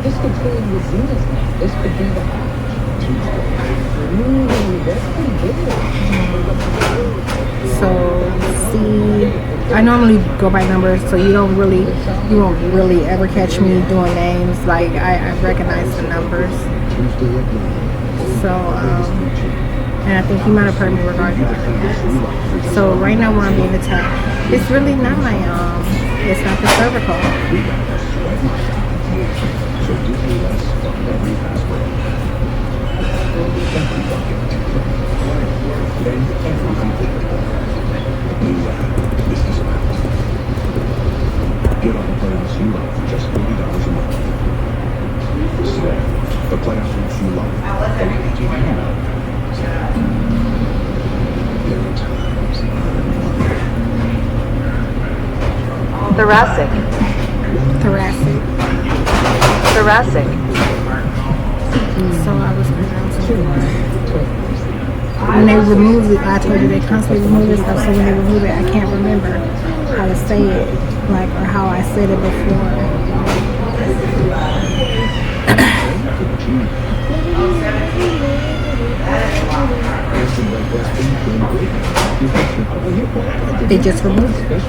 This could play in with Venus. This could be the Ooh, that's pretty good. So I normally go by numbers, so you won't really ever catch me doing names. Like I recognize the numbers. So, and I think you might have heard me regarding that. So right now where I'm being attacked, it's really not my it's not the cervical. Get on the plans you love for just $40 a month. Today, the plans you love. Thoracic. Thoracic. Thoracic. So I was pronouncing it right. When they remove it, I told you they constantly remove this stuff, so when they remove it, I can't remember how to say it, like, or how I said it before. They just removed it.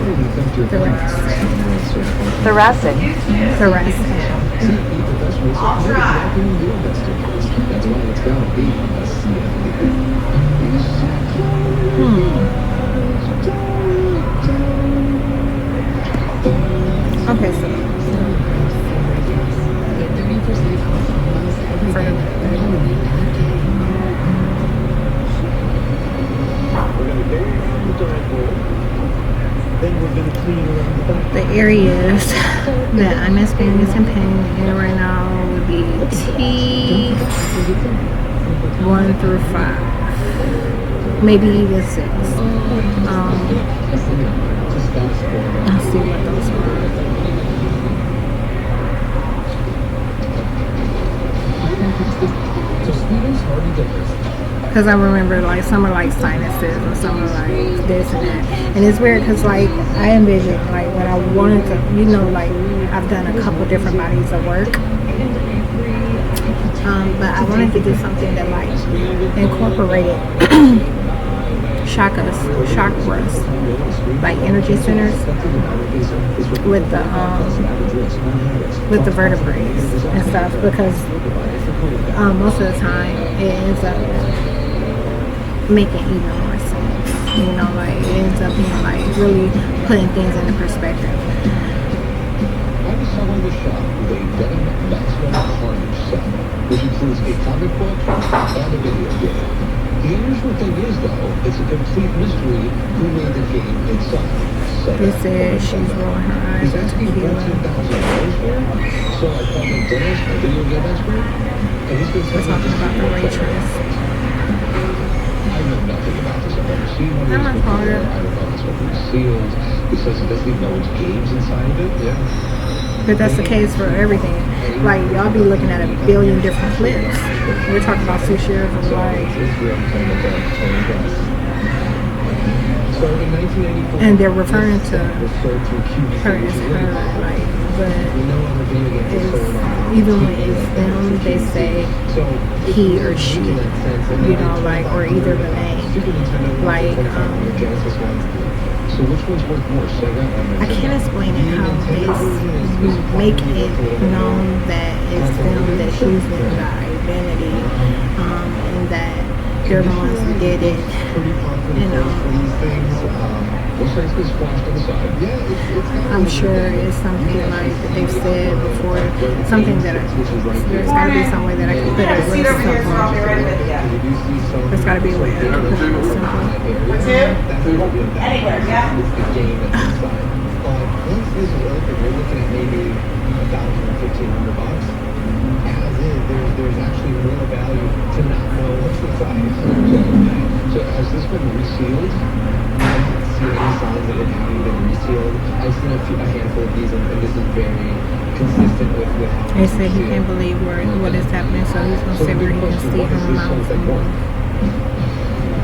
Thoracic. Thoracic. That's why it's gotta be a Okay, so the areas that I'm experiencing pain in right now would be T1 through 5, maybe even 6. Let's see what those are. Because I remember like some are like sinuses and some are like this and that, and it's weird because like I envision like when I wanted to, you know, like I've done a couple different bodies of work, but I wanted to do something that like incorporated chakras, like energy centers with the vertebrae and stuff, because most of the time it ends up making even more sense, you know, like it ends up being like really putting things into perspective. I was selling the shop with a Denny Maxwell Carnage set, which includes a comic book and a video game. The unusual thing is, though, it's a complete mystery who made the game inside. This is, she's rolling her eyes at tequila. So I called him Dennis, a video game expert, and he's been We're talking about the waitress. I know nothing about this. I've never seen one of I'm these not before. I don't know if it's open sealed. It says it doesn't even know which games inside of it. Yeah. But that's the case for everything. Like y'all be looking at a billion different clips. We're talking about 6 years of life. So in 1984, And they're referring to her as her, like, but it's, even when it's them, they say he or she, you know, like, or either the name. Like, so which one's worth more, Sega or I can't explain it how they make it known that it's them that's using the identity, and that they're the ones who did it, you know. I'm sure it's something like that they've said before, something that there's got to be some way that I can put it real simple. There's got to be a way that I can put it real simple. Anywhere, yeah. We're looking at maybe $1,000 or $1,500. As is, there's actually more value to not know what's inside. So has this been resealed? I haven't seen any signs that it hadn't been resealed. I've seen a handful of these, and this is very consistent with how They say he can't believe what is happening, so he's going to say where he can see her mouth.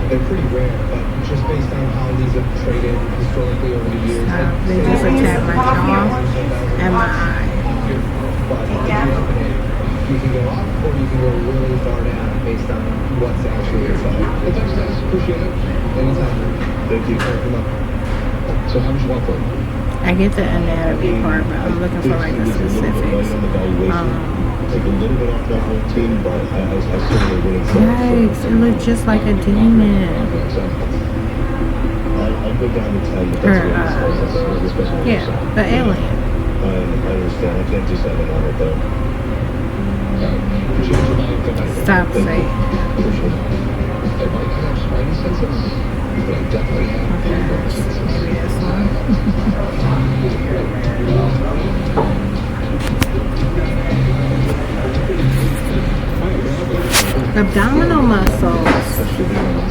They're pretty rare, but just based on how these have traded historically over the years, They just attacked my jaw and my eye. You can go up or you can go really far down based on what's actually inside. Well, thanks, guys. Appreciate it. Anytime. Thank you. Come up. So how much you want for it? I get the anatomy part, but I'm looking for like the specifics. Take a little bit off my routine, but I certainly wouldn't say. Yikes, it looked just like a demon. I'll go down to 10, but Or, that's what it's supposed to be. yeah, the alien. I understand. I can't do 7 on it, though. Appreciate your mind. Good night. Stop Thank saying. you. Appreciate it. I might have spidey senses, but I definitely have favorite senses. Maybe this one. Abdominal muscles.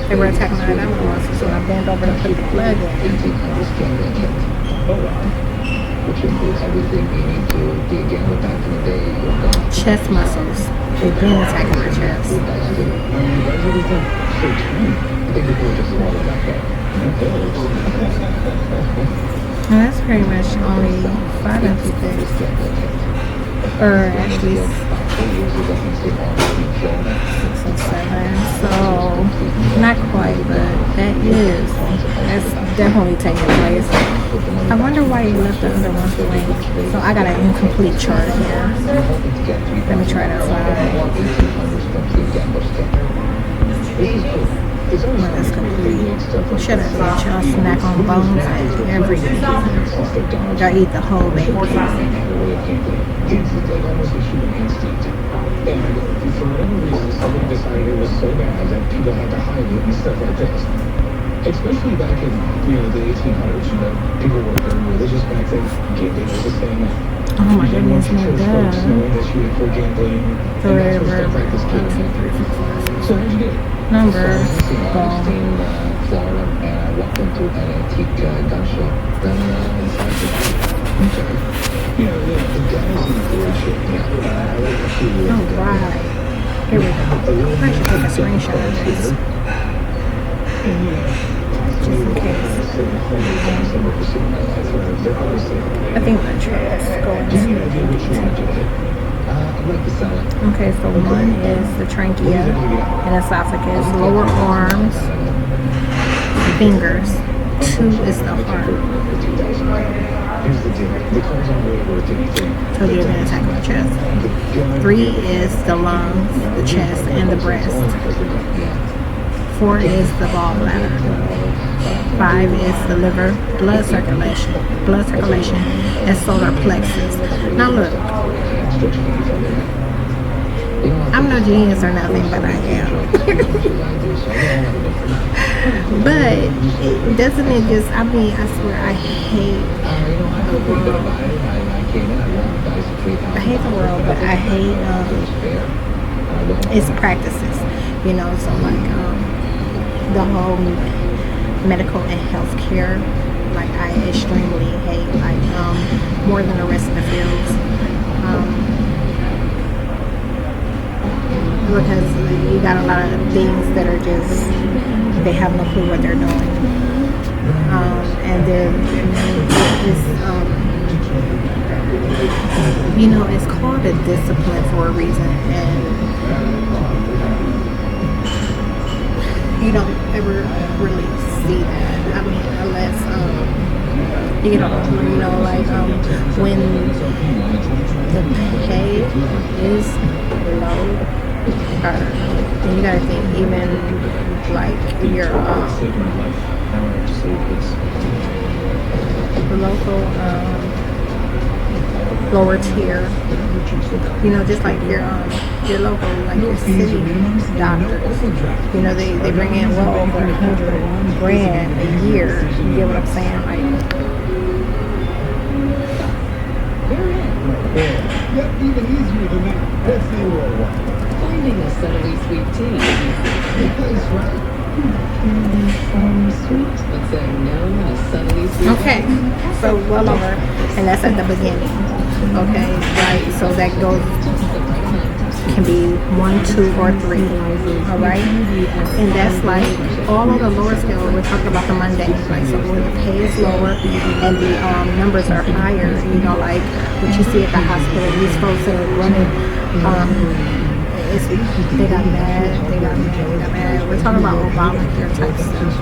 They were attacking my abdominal muscles, so I bent over to put the plug in. Which includes everything you need to be a gambler back in the day. Chest muscles. They've been attacking my chest. I think people are just smaller back then. Well, that's pretty much only 5 episodes. Or actually 6 and 7. So not quite, but that's definitely taking place. I wonder why he left the other ones blank. So I got an incomplete chart here. Let me try that side. But it's complete. Shut up, bitch. Y'all snack on bones and everything. Y'all eat the whole baby. And for whatever reason, somebody decided it was so bad that people had to hide it and stuff like this. Especially back in, the 1800s, people were very religious back then. Gambling was a thing. Oh my goodness, my Church God. folks knowing that you would go gambling. So And there that's where were stuff like this came from. So how'd you get it? numbers. I was in Florida and I walked into an antique gun shop. Then inside the Okay. The guys in the great shape. Yeah. I like to see Oh, right. Here we go. I should take a screenshot of this. Just in case. I think my chest going to. I'd like to sell it. Okay, so 1 is the trachea and esophagus, lower arms, fingers. 2 is the heart. Here's the deal. The cars aren't really worth anything. So you're going to attack my chest. 3 is the lungs, the chest, and the breast. 4 is the gallbladder. 5 is the liver, blood circulation, and solar plexus. Now look, I'm no genius or nothing, but I am. But doesn't it just, I swear, I hate the world. I hate the world, but I hate its practices. So like the whole medical and healthcare, like I extremely hate, like more than the rest of the fields. Because you got a lot of things that are just, they have no clue what they're doing. And then it's called a discipline for a reason, and you don't ever really see that. I mean, unless when the pay is low, then you gotta think even like your local lower tier, just like your local, like your city doctors, they bring in well over $100,000 a year. You get what I'm saying? Like, Yep, even easier than that. Let's see what Finding a subtly sweet tea. That's right. Sweet, but saying no and a subtly sweet. okay, so well over, and that's at the beginning. Okay, right? So that goes, can be 1, 2, or 3. All right, and that's like all on the lower scale. We're talking about the mundane, like so when the pay is lower and the numbers are higher. Like what you see at the hospital, these folks that are running. They got mad We're talking about Obamacare type stuff.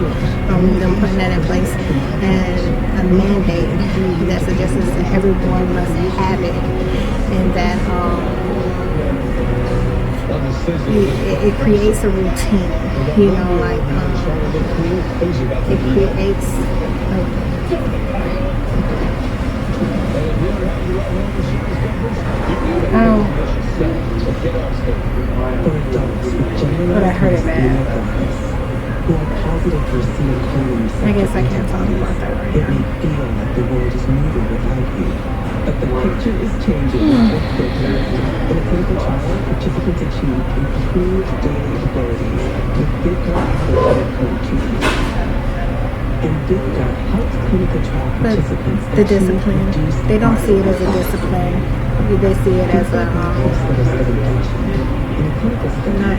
Them putting that in place and a mandate that suggests that everyone must have it, and that it creates a routine. You know, like it creates but I heard it bad. I guess I can't talk about that right It now. may feel like the world is moving without you, but the picture is changing with Big Guy. In a clinical trial, participants achieved improved daily abilities with Big Guy home treatment. And Big Guy helps clinical trial But participants the discipline, they don't see it as a discipline. They see it as a it's not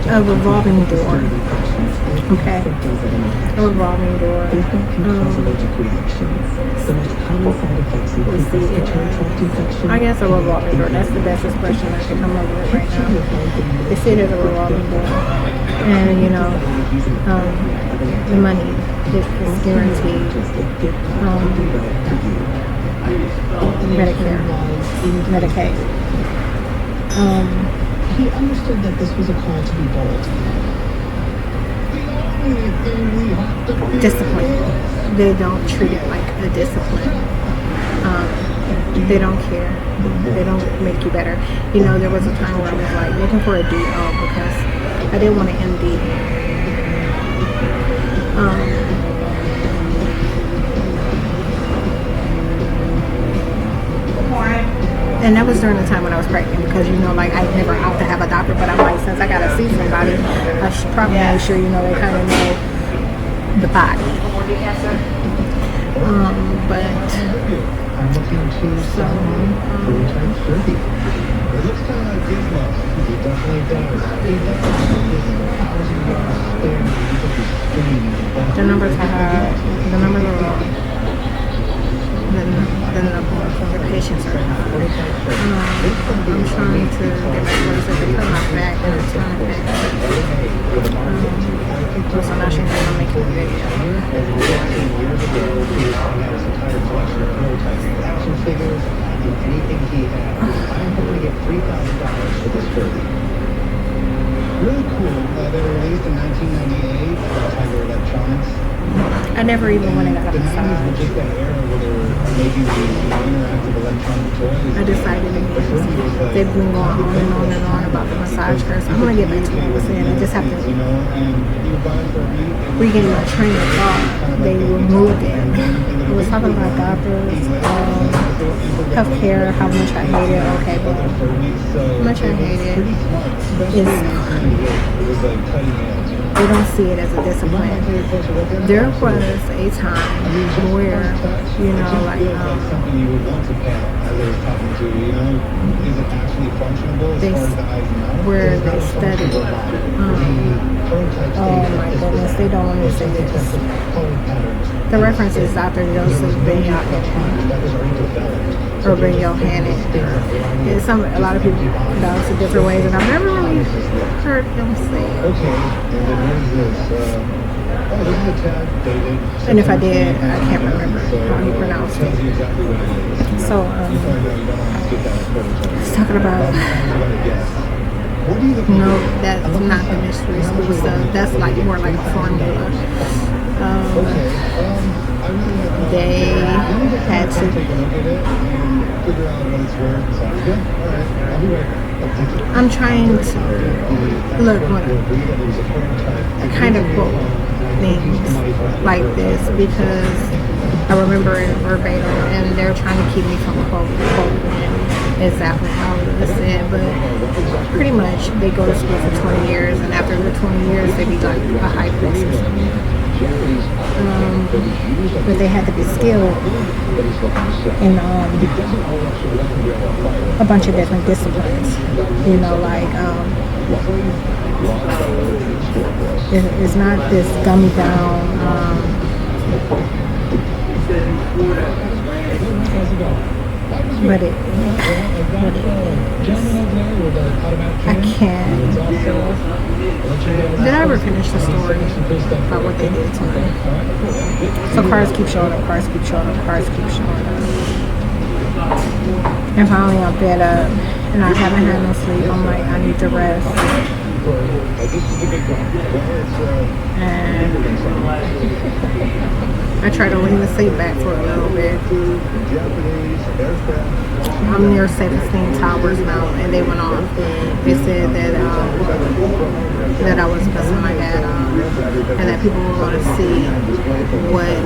a revolving door. Okay, a revolving door. I guess a revolving door. That's the best expression I can come up with right now. They see it as a revolving door, and you know, the money is guaranteed. Medicare, Medicaid. He understood that this was a call to be bold. Discipline. They don't treat it like a discipline. They don't care. They don't make you better. You know, there was a time where I was like looking for a DO because I didn't want an MD. And that was during the time when I was pregnant because, you know, like I never out to have a doctor, but I'm like, since I got to see somebody, I should probably make sure, you know, they kind of know the body. But I'm looking to sell prototype 30. It looks kind of like Gizmo. It definitely does. It the numbers are the numbers are wrong. The patients are high. I'm trying to get back to what I said. They cut my back and it's trying to so now she's going to make a video. years ago, he had his entire collection of prototypes, action figures, and anything he had. I'm hoping to get $3,000 for this 30. Really cool. They were released in 1998 by Tiger Electronics. I never even went and got a The 90s were massage. just that era where they were making these interactive electronic toys. I decided to get they've been going on and on about the massage curse. I'm going to get back to what I was saying. I just have to You know, and you buy it for a week. regain my train of thought. They removed it. It was talking about doctors, healthcare, how much I hate it. Okay, but how much I hate it is they don't see it as a discipline. There was a time where, you know, like something you would want to pay as I was talking to you, know, is it actually functionable as they far as the eyes and mouth? where they studied. Oh my goodness, they don't want me to say this. The reference is Dr. Joseph Ben-Yaakov or Ben-Yohanan. It's a lot of people pronounce it different ways, and I've never really heard them say it. Okay, and then what is this? Oh, this is a tag dated. And if I did, I can't remember how he pronounced Tells it. you exactly what it is. So, You probably know you don't want to get that prototype. it's talking about, I'm gonna guess. What do you look no, that's not the mystery school stuff. That's like more like a formula. They had to. Take a look at it and figure out what it's worth. Sounds good. All right, I'll be right back. I'm trying to look when I kind of quote things like this because I remember it verbatim, and they're trying to keep me from quoting exactly how it was said. But pretty much, they go to school for 20 years, and after the 20 years, they be like a high priest or something. But they had to be skilled in a bunch of different disciplines. You know, like it's not this dummy down. But what it is. I can't. Did I ever finish the story about what they did to me? So cars keep showing up, cars keep showing up, cars keep showing up. And finally I'm fed up and I haven't had no sleep. I'm like, I need to rest. And I try to lean the seat back for a little bit. I'm near 17 towers now, and they went off. They said that that I was messing my dad up, and that people were going to see what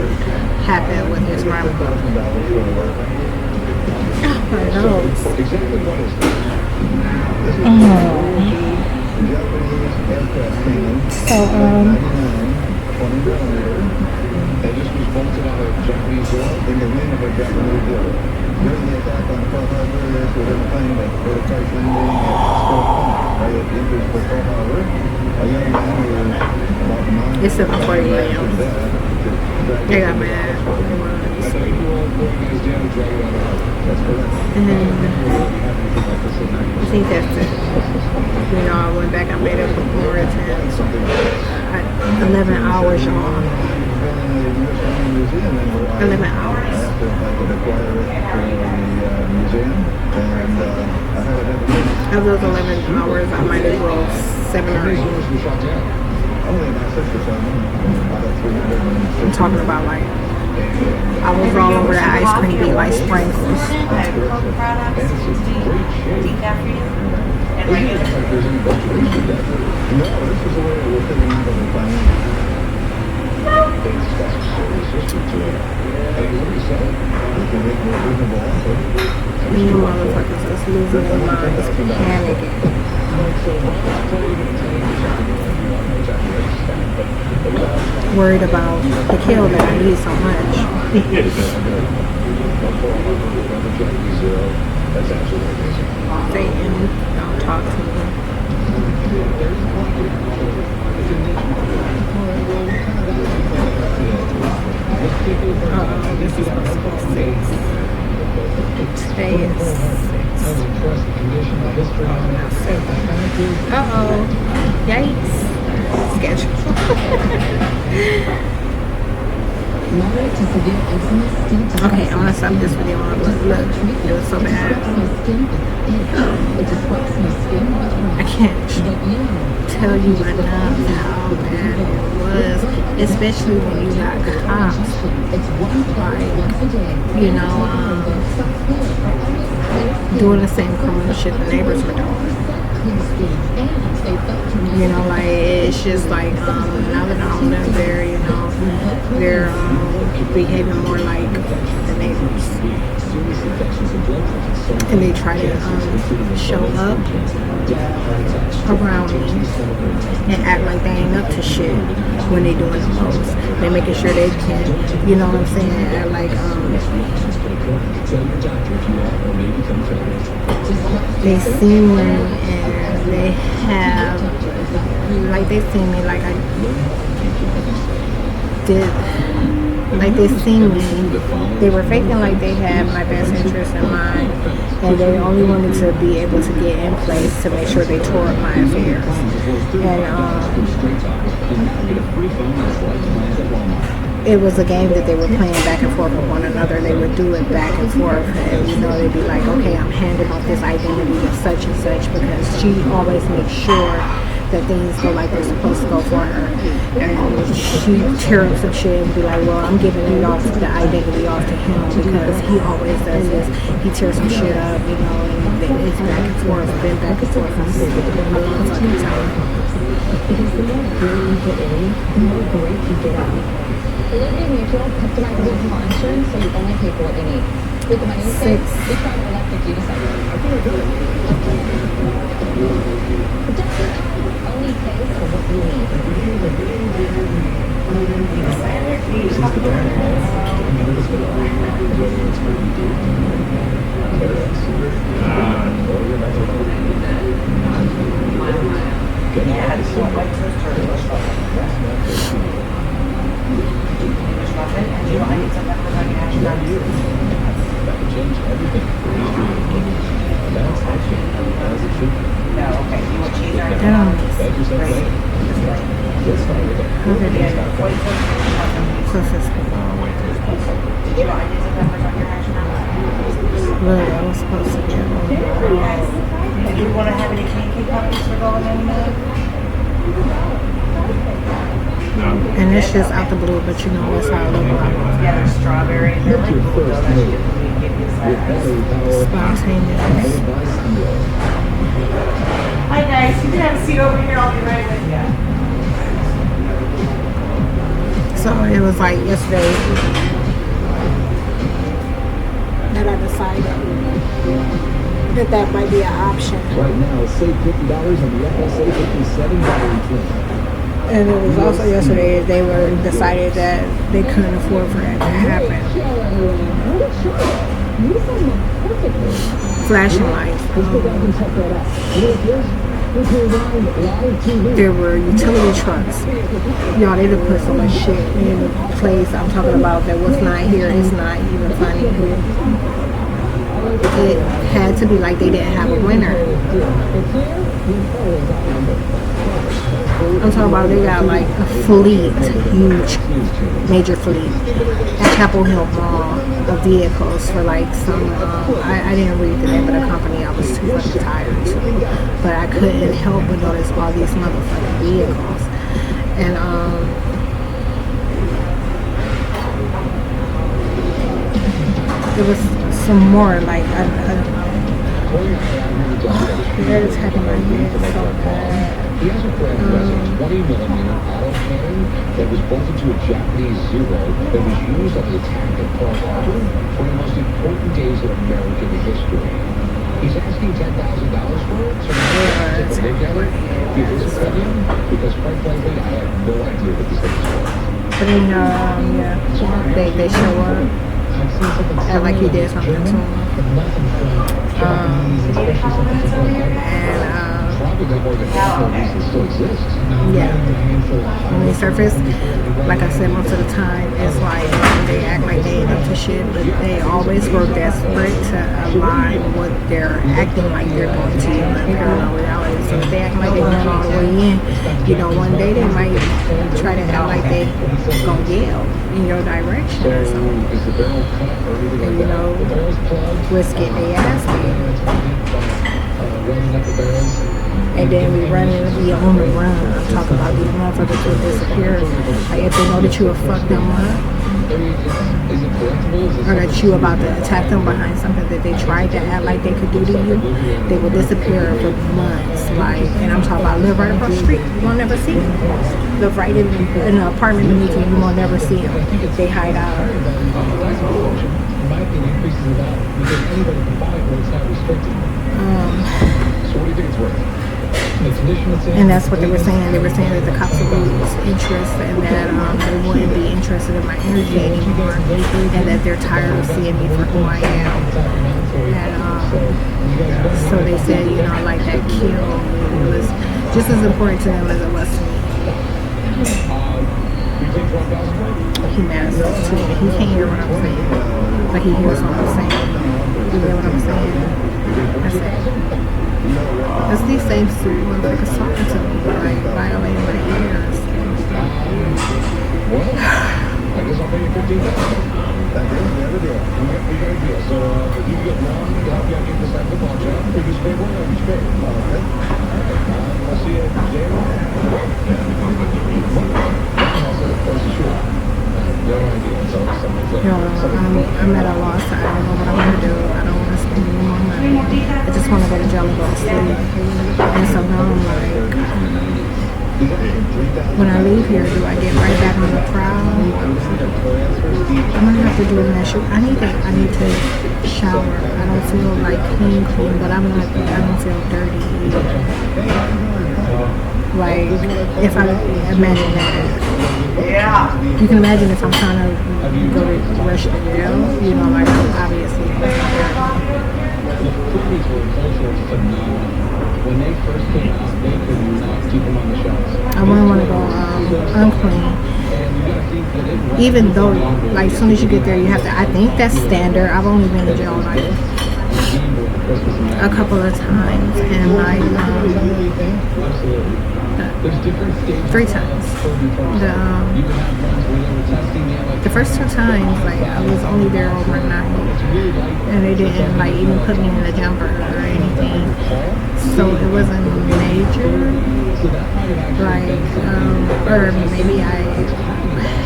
happened with his grandma. My nose. So They just was bolted out of Japanese war in the wind of a Japanese war. During the attack on Pearl Harbor, this was in a plane that was crash landing at Scott Point, right at the entrance for Pearl Harbor. A young man who was about 9 it's 7:40 a.m. They got mad. They wanted to sleep. And I think that's it. You know, I went back, I made up with more attempts. 11 hours, y'all. 11 hours. Of those 11 hours, I might as well 7 or 8. I'm talking about like, I was all over that ice cream beat like sprinkles. You motherfuckers just losing their minds, panicking. Worried about the kill that I need so much. Satan, don't talk to me. This is supposed to be 6. Today is 6. Yikes. Schedule. Okay, I'm gonna stop this video. Look, it was so bad. I can't tell you enough how bad it was, especially when you got cops, like, you know, doing the same criminal shit the neighbors were doing. You know, like, it's just like, now that I'm older, they're, you know, they're behaving more like the neighbors. And they try to show up around me and act like they ain't up to shit when they doing the most. They making sure they can, you know what I'm saying, act like, they see me and they have, like, they see me like I did, like, they see me, they were faking like they had my best interest in mind, and they only wanted to be able to get in place to make sure they tore up my affairs. And it was a game that they were playing back and forth with one another. They would do it back and forth, and, you know, they'd be like, okay, I'm handing off this identity to such and such, because she always makes sure that things go like they're supposed to go for her. And she tear up some shit and be like, well, I'm giving you off the identity off to him because he always does this. He tears some shit up, you know, and it's back and forth, been back and forth for a long fucking time. Because the more great you get in, the more great you get out. Liberty Mutual customizes car insurance so you only pay for what you need. With the money you save, we try to electric you decide. Only pay for what you need. Yeah, it's not like and you know, I need some that for my cash. That would change everything. don't That's your Right. second lane. Let's start with that. Look at Yeah, that. wait till it's Closest. Did you want to use the numbers on your hash brown? Look, I was supposed to get one. Guys, did you want to have any kinky puppies for going in there? And it's just out the blue, but you know that's how I look like. Yeah, they're strawberry and they're like Your blue first donuts. move. You can give me With size. battery power, Spontaneous. powered by steel. Hi guys, you can have a seat over here. I'll be right with you. So it was like yesterday that I decided that might be an option. Right now, save $50 on the FSA 57 battery plan. And it was also yesterday they were decided that they couldn't afford for that to happen. Flashing lights. There were utility trucks. Y'all, they done put so much shit in place. I'm talking about that what's not here is not even funny. It had to be like they didn't have a winner. I'm talking about they got like a fleet, huge, major fleet at Chapel Hill Mall of vehicles for like some, I didn't read the name of the company, I was too fucking tired to, but I couldn't help but notice all these motherfucking vehicles. And there was some more like, they're attacking my head so bad. He has a friend who has a 20mm auto cannon that was bolted to a Japanese Zero that was used on the attack at Pearl Harbor, one of the most important days in American history. He's asking $10,000 for it, so we're going to look at it, give his opinion, because quite frankly, I have no idea what this thing is for. But then, yeah, they show up, act like he did something to him. Probably more than half of these that still exist. Yeah. When they surface, like I said, most of the time, it's like they act like they ain't up to shit, but they always work desperate to align what they're acting like they're going to in parallel reality. So if they act like they're going all the way in, you know, one day they might try to act like they gonna yell in your direction or something. Is the barrel cut or anything And, like you that? know, The barrel's plugged. risk it, they ask me. Running up the barrels. And then we run and be on the run. I'm talking about these motherfuckers will disappear. Like if they know that you have fucked them up, Is it collectible? Is it or that you about to attack them behind something that they tried to act like they could do to you, they will disappear for months. Like, and I'm talking about live right across the street, you won't never see them. Live right in an apartment beneath you, you won't never see them. They hide out. in my opinion, increases the value because anybody can buy it when it's not restricted. So what do you think it's worth? The condition it's in. And that's what they were saying. They were saying that the cops would lose interest and that they wouldn't be interested in my energy anymore, and that they're tired of seeing me for who I am. And so they said, you know, like that kill, it was just as important to them as it was to me. He manifests too. He can't hear what I'm saying, but he hears what I'm saying. You hear what I'm saying? That's it. It's these same stupid motherfuckers talking to me, like violating my ears. Well, I guess I'll pay you $15,000. That is never deal. We got a deal. So if you get wrong, to help you out get this out of the ball job, we just pay one or each pay. All right. I'll see you at the jail. No idea. So I'm at a loss. I don't know what I'm gonna do. I don't want to spend any more money. I just want to go to jail and go to sleep. And so now I'm like, when I leave here, do I get right back on the prowl? I'm gonna have to do a measure. I need to shower. I don't feel like clean, but I don't feel dirty either. Like, if I imagine that. Yeah. You can imagine if I'm trying to go to rush the jail, you know, like obviously. When they first came out, they could not keep them on the shelves. I wouldn't want to go unclean. Even though, like, as soon as you get there, you have to. I think that's standard. I've only been to jail like a couple of times, and like three times. The first two times, like I was only there overnight, and they didn't like even put me in a jumper or anything, so it wasn't major. Like, or maybe I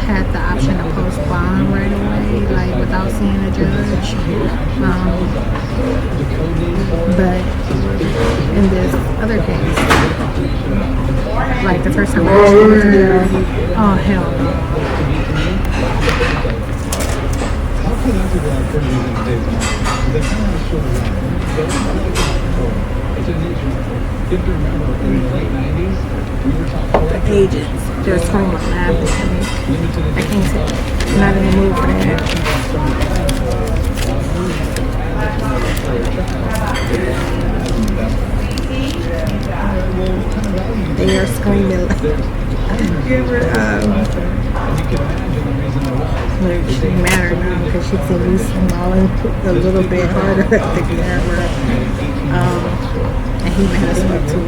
had the option to post bond right away, like without seeing a judge. But in this other case, like the first time I actually went to jail, oh hell no. The agents, they're screaming laughing at me. I can't say it. I'm not in the mood for that. They are screaming. You ever, which didn't matter now because she said me smiling a little bit harder at the camera. And he mad as fuck too.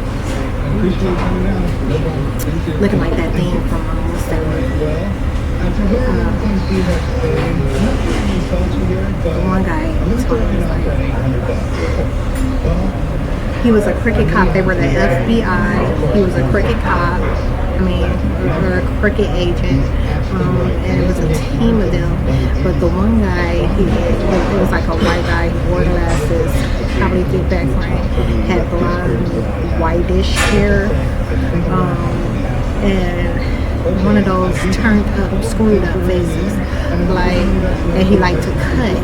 Looking like that thing from one guy told me, like, he was a crooked cop. They were the FBI. He was a crooked cop. Or a crooked agent. And it was a team of them. But the one guy, it was like a white guy. He wore glasses, probably thick back frame, had blonde, whitish hair, and one of those turned up, screwed up faces, like that he liked to cut.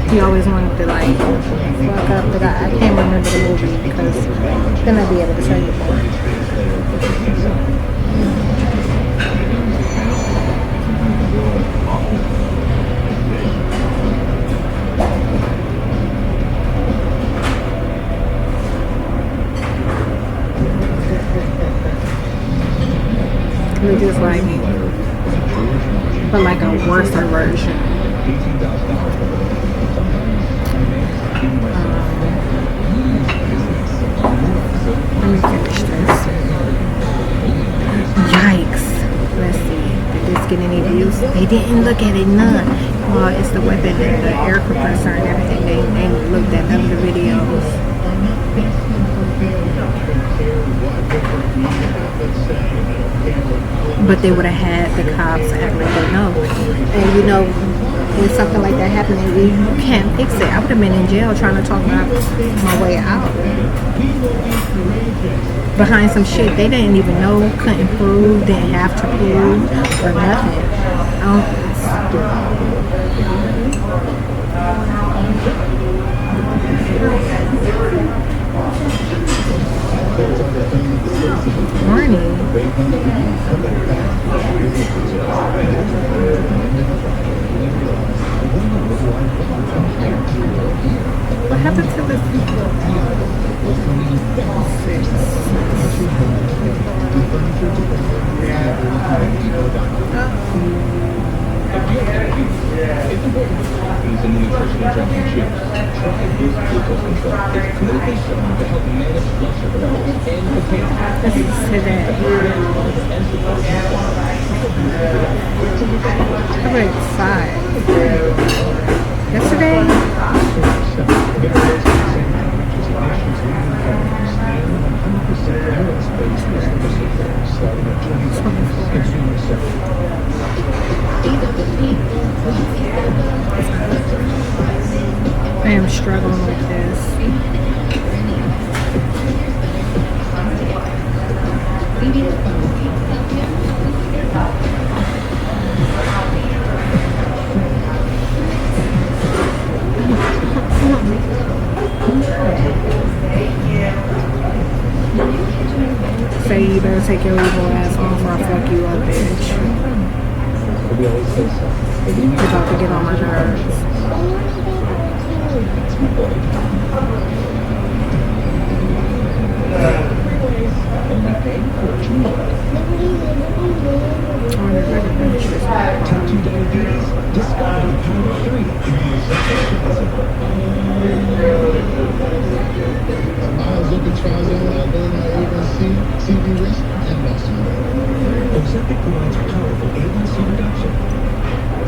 He always wanted to like fuck up the guy. I can't remember the movie because then I'd be able to tell you more. They're just like me, but like a worse version. Let me finish this. Yikes. Let's see. Did this get any views? They didn't look at it, none. Well, it's the weapon and the air compressor and everything. They looked at none of the videos. But they would have had the cops act like they know. And you know, when something like that happening, you can't fix it. I would have been in jail trying to talk my way out. Behind some shit they didn't even know, couldn't prove, didn't have to prove, or nothing. Morning. What happened to this? Today. I'm like 5. Yesterday? I am struggling with this. Say you better take your evil ass home before I fuck you up, bitch. You're about to get on my nerves. CV risk, and loss of weight. Ozempic provides powerful A1C reduction.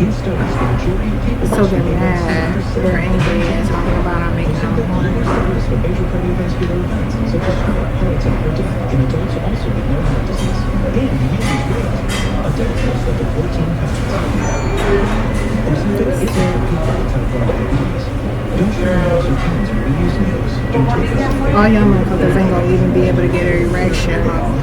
In studies, the majority of people So they're mad. They're angry and talking about I'm making them horny. risk of major cardiovascular events such as stroke, heart attack, or death in adults also with no heart disease. And you lose weight. Adults lost up to 14 pounds. Ozempic is for people with type 1 diabetes. Don't share those or pounds when we use needles. Don't take this. All y'all motherfuckers ain't gonna even be able to get an erection. I'm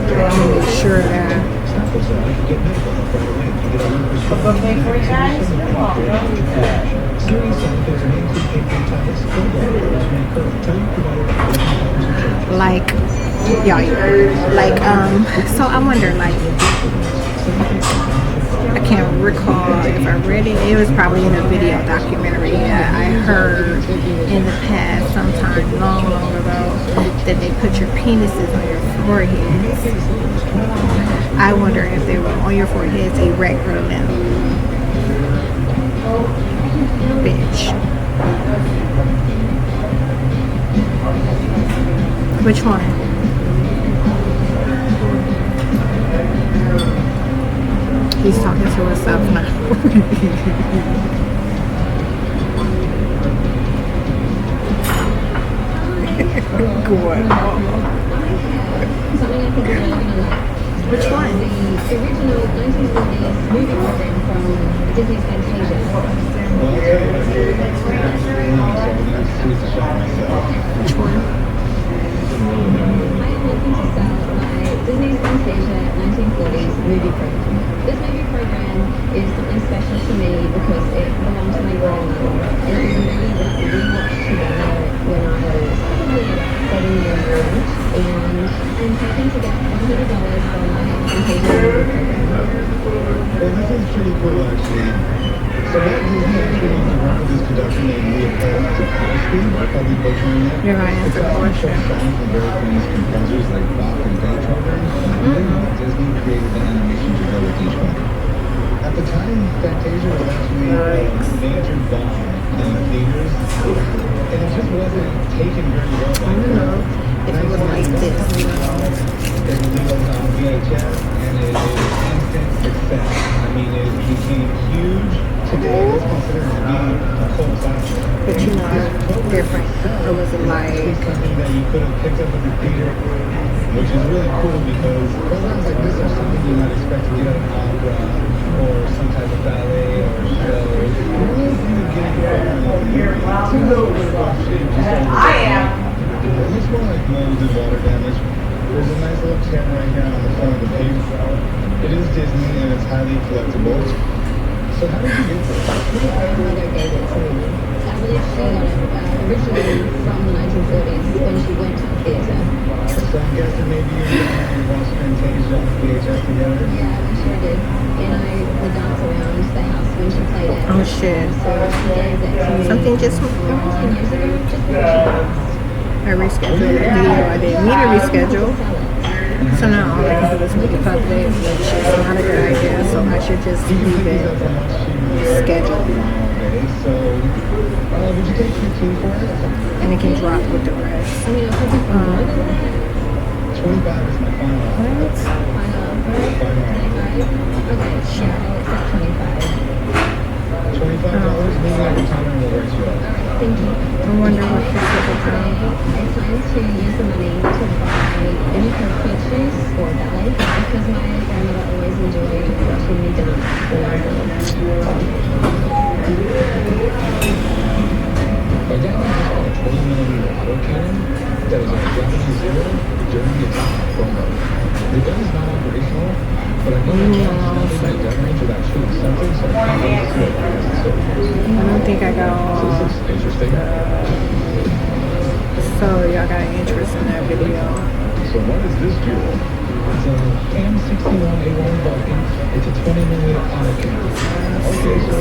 gonna make sure that. Stop Ozempic, get medical help right away. You get a 1% Okay for you guys? You're welcome. serious side effects may include pancreatitis, gallbladder may occur. Tell your provider Like, so I wonder, like, I can't recall if I read it. It was probably in a video documentary that I heard in the past, sometime long ago, that they put your penises on your foreheads. I wonder if they were on your foreheads irregularly. Bitch. Which one? He's talking to himself now. Good. Something I think you're really gonna like. Which one? The original 1940s movie program from Disney's Fantasia. Which one? I am looking to sell my Disney's Fantasia 1940s movie program. This movie program is something special to me because it belongs to my grandmother. And it was a movie that we watched together when I was probably about 7 years old. And I'm hoping to get $100 from my Fantasia movie program. Well, this is pretty cool, actually. So Walt Disney actually owns a work with this production named Leopold to Palestine. I'll probably butchering it. You're gonna answer the question. Songs from very famous composers like Bach and Beethoven. And then Walt Disney created the animation to go with each one. At the time, Fantasia was actually a major bomb in the theaters. And it just wasn't taken very well. I don't know if it was like this. It was on VHS, and it was instant success. I mean, it became huge. Today, it's considered to be a cult classic. But you know, different. It was like, It's something that you could have picked up in the theater, which is really cool because programs like this are something you might expect to get at an opera or some type of ballet or show. You get it I am. It looks more like mold and water damage. There's a nice little tear right here on the front of the page. It is Disney and it's highly collectible. So how did you get this? My grandmother gave it to me. I believe she got it originally from the 1940s when she went to the theater. So I'm guessing maybe you and watched Fantasia on VHS together? Yeah, we sure did. And I would dance around the house when she played it. oh shit. So she gave it to me. Something just, Almost 10 years ago, just before she passed. I rescheduled the video. I didn't need to reschedule. So now all I can do is make it public, which is not a good idea. So I should just leave it scheduled. So, would you take 15 for it? And it can drop with the rest. I mean, I'm hoping for more than that. 25 is my final. What? Final 25? Okay, sure, I'll accept 25. $25, maybe I can time and we'll raise you up. Thank you. I wonder what this is Today, about. I plan to use the money to buy any pair of pictures or ballet because my grandmother always enjoyed watching me dance when I was little. My dad had a 20mm autocannon that was on a Japanese zero during the attack on Congo. The gun is not operational, but I know that detonate without shooting something, so I can't wait to see what happens. I don't think I got all. So this is interesting. So y'all got an interest in that video. So what is this jewel? It's a M61A1 Vulcan. It's a 20mm autocannon. Okay, so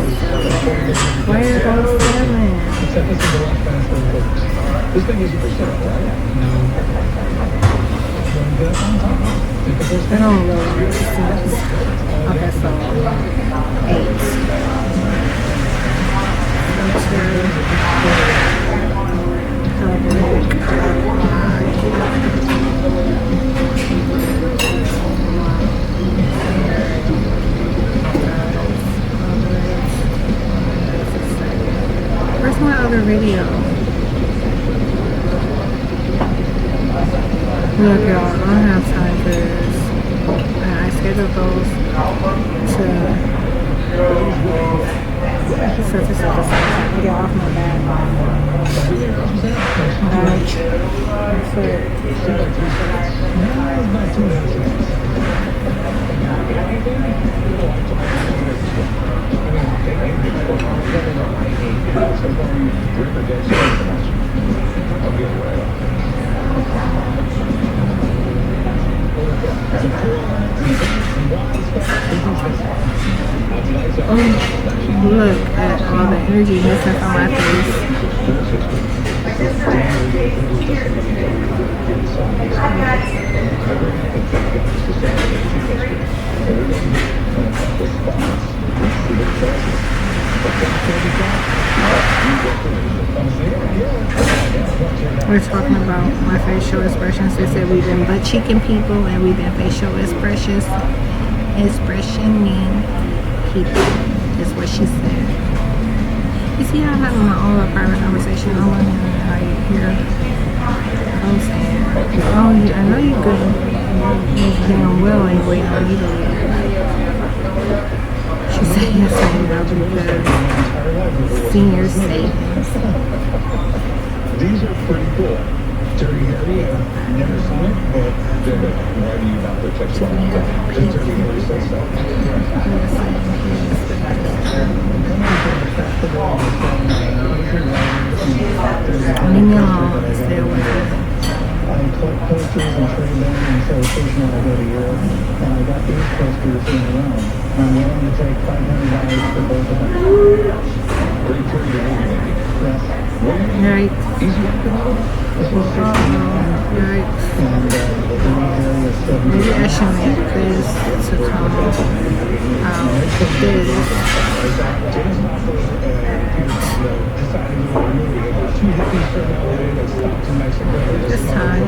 Why are those selling? except this is a lot faster than works. This thing isn't for sale, right? No. Get up on top. Take the first That don't really make sense. Okay, so 8. Look, y'all, I don't have time for this. I scheduled those to such and such and such. Get off my back. Look at all the energy missing from my face. We're talking about my facial expressions. They said we've been butt cheeking people and we've been facial expressioning people, is what she said. You see how I'm having my own little private conversation? I want to hear I'm saying, oh, yeah, I know you good. You're damn well ain't waiting on you to leave. She said yes, I know, because senior savings. These are pretty cool. Dirty Harry, I've never seen it, but why do you not protect yourself? Because Dirty Harry says so. Leave me alone. Stay away. I collect posters and trade them, and so occasionally I go to Europe, and I got these posters in Rome. I'm willing to take $500 for both of them. Great for your movie making. Yes. Right. Easy work. This was Right. and the area is 70. Maybe I should make this to come out this time.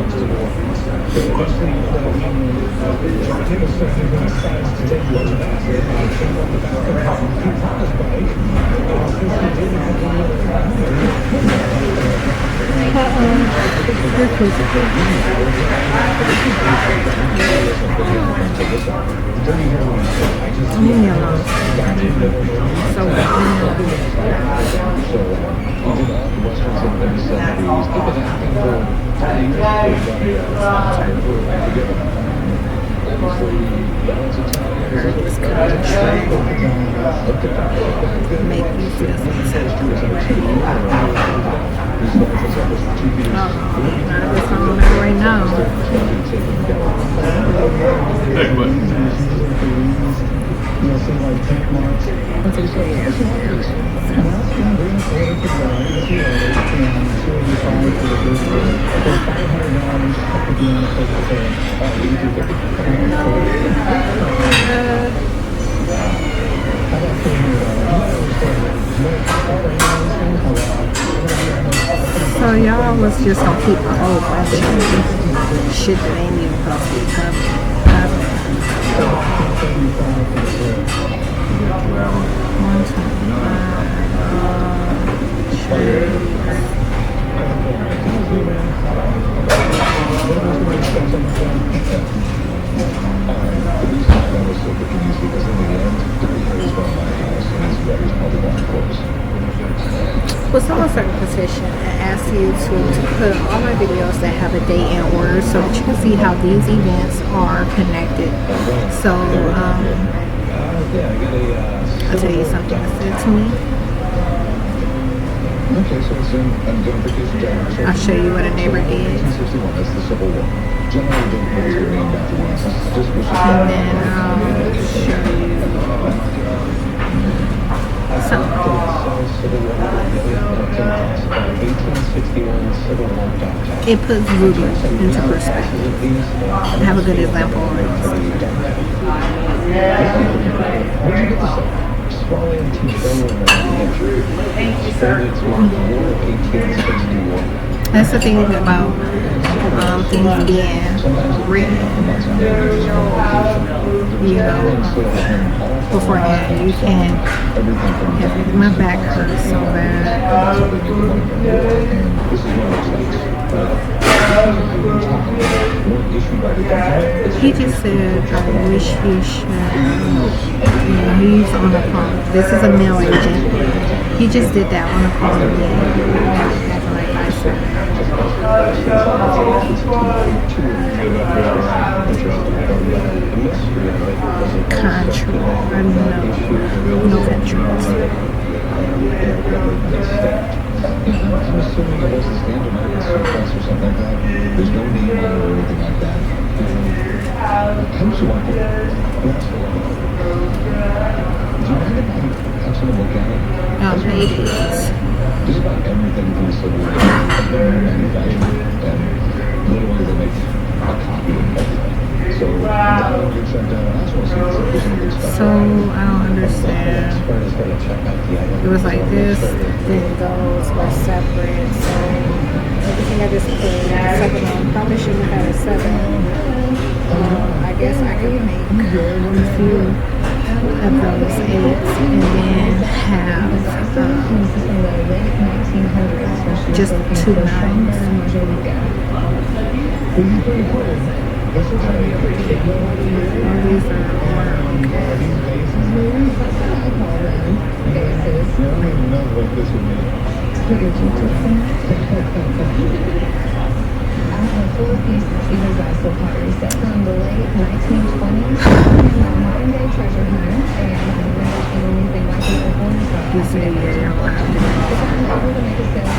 Leave me alone. So make you feel right now. Hey, but You'll see like tank marks. And that's been green order for and 285 for the booster. For $500 at the end of the So y'all was just gonna keep a whole bunch of shit that ain't even supposed to be covered. Well, someone started a petition and asked you to put all my videos that have a date in order so that you can see how these events are connected. So, I'll tell you something that said to me. Okay, so it's identification damage. I'll show you what a neighbor did. 1961, that's the Civil War. Generally don't always get named after ones. Just was And then I'll show you something. It puts Ruby into perspective. I have a good example of it. That's the thing about things being written, beforehand. You can have my back hurts so bad. He just said, I wish he should. He's on the phone. This is a mail agent. He just did that on the phone with me. Like I said. Country. I know. No countries. I'm assuming it was a standard medical surplus or something like that. There's no name on it or anything like that. How much you want it? Do you mind if I have someone look at it? It is. Just about everything from the civil war has been manufactured, and literally they make a copy of everything. So that will get checked out. I just want to see if there's anything special. So I don't understand. It was like this, then those were separate. So everything I just put separate. Probably shouldn't have had a 7. I guess I could make a few of those 8s and then have just 2 9s. All these are Four pieces universal pottery set from the late 1920s. Modern day treasure hunter, and I've never seen anything like it before. this area. If I'm able to make a sale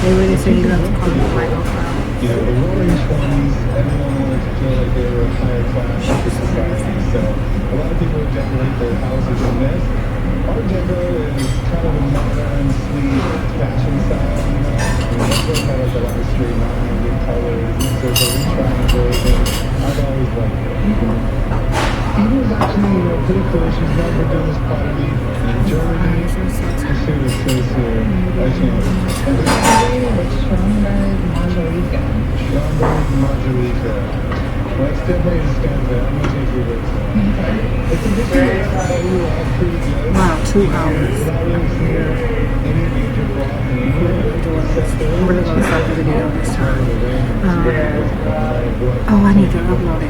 They would have said he loves to call me Michael Cloud. You know, the roaring 20s, everyone wanted to feel like they were a higher class in society. So a lot of people would decorate their houses in this. Art Deco is kind of a modern, sleek fashion style, you know. It's had like a lot of straight lines and colors and circles and triangles, and I've always liked it. He was actually, pretty cool. She's known for doing this pottery in Germany. You see what it says here. Stromberg Margarita. Stromberg Margarita. Well, that's definitely a standard. I'm going to take your word for it. It's a different pretty good. Wow, 2 hours. Any major block in I'm really going to stop the video this time. I need to upload it.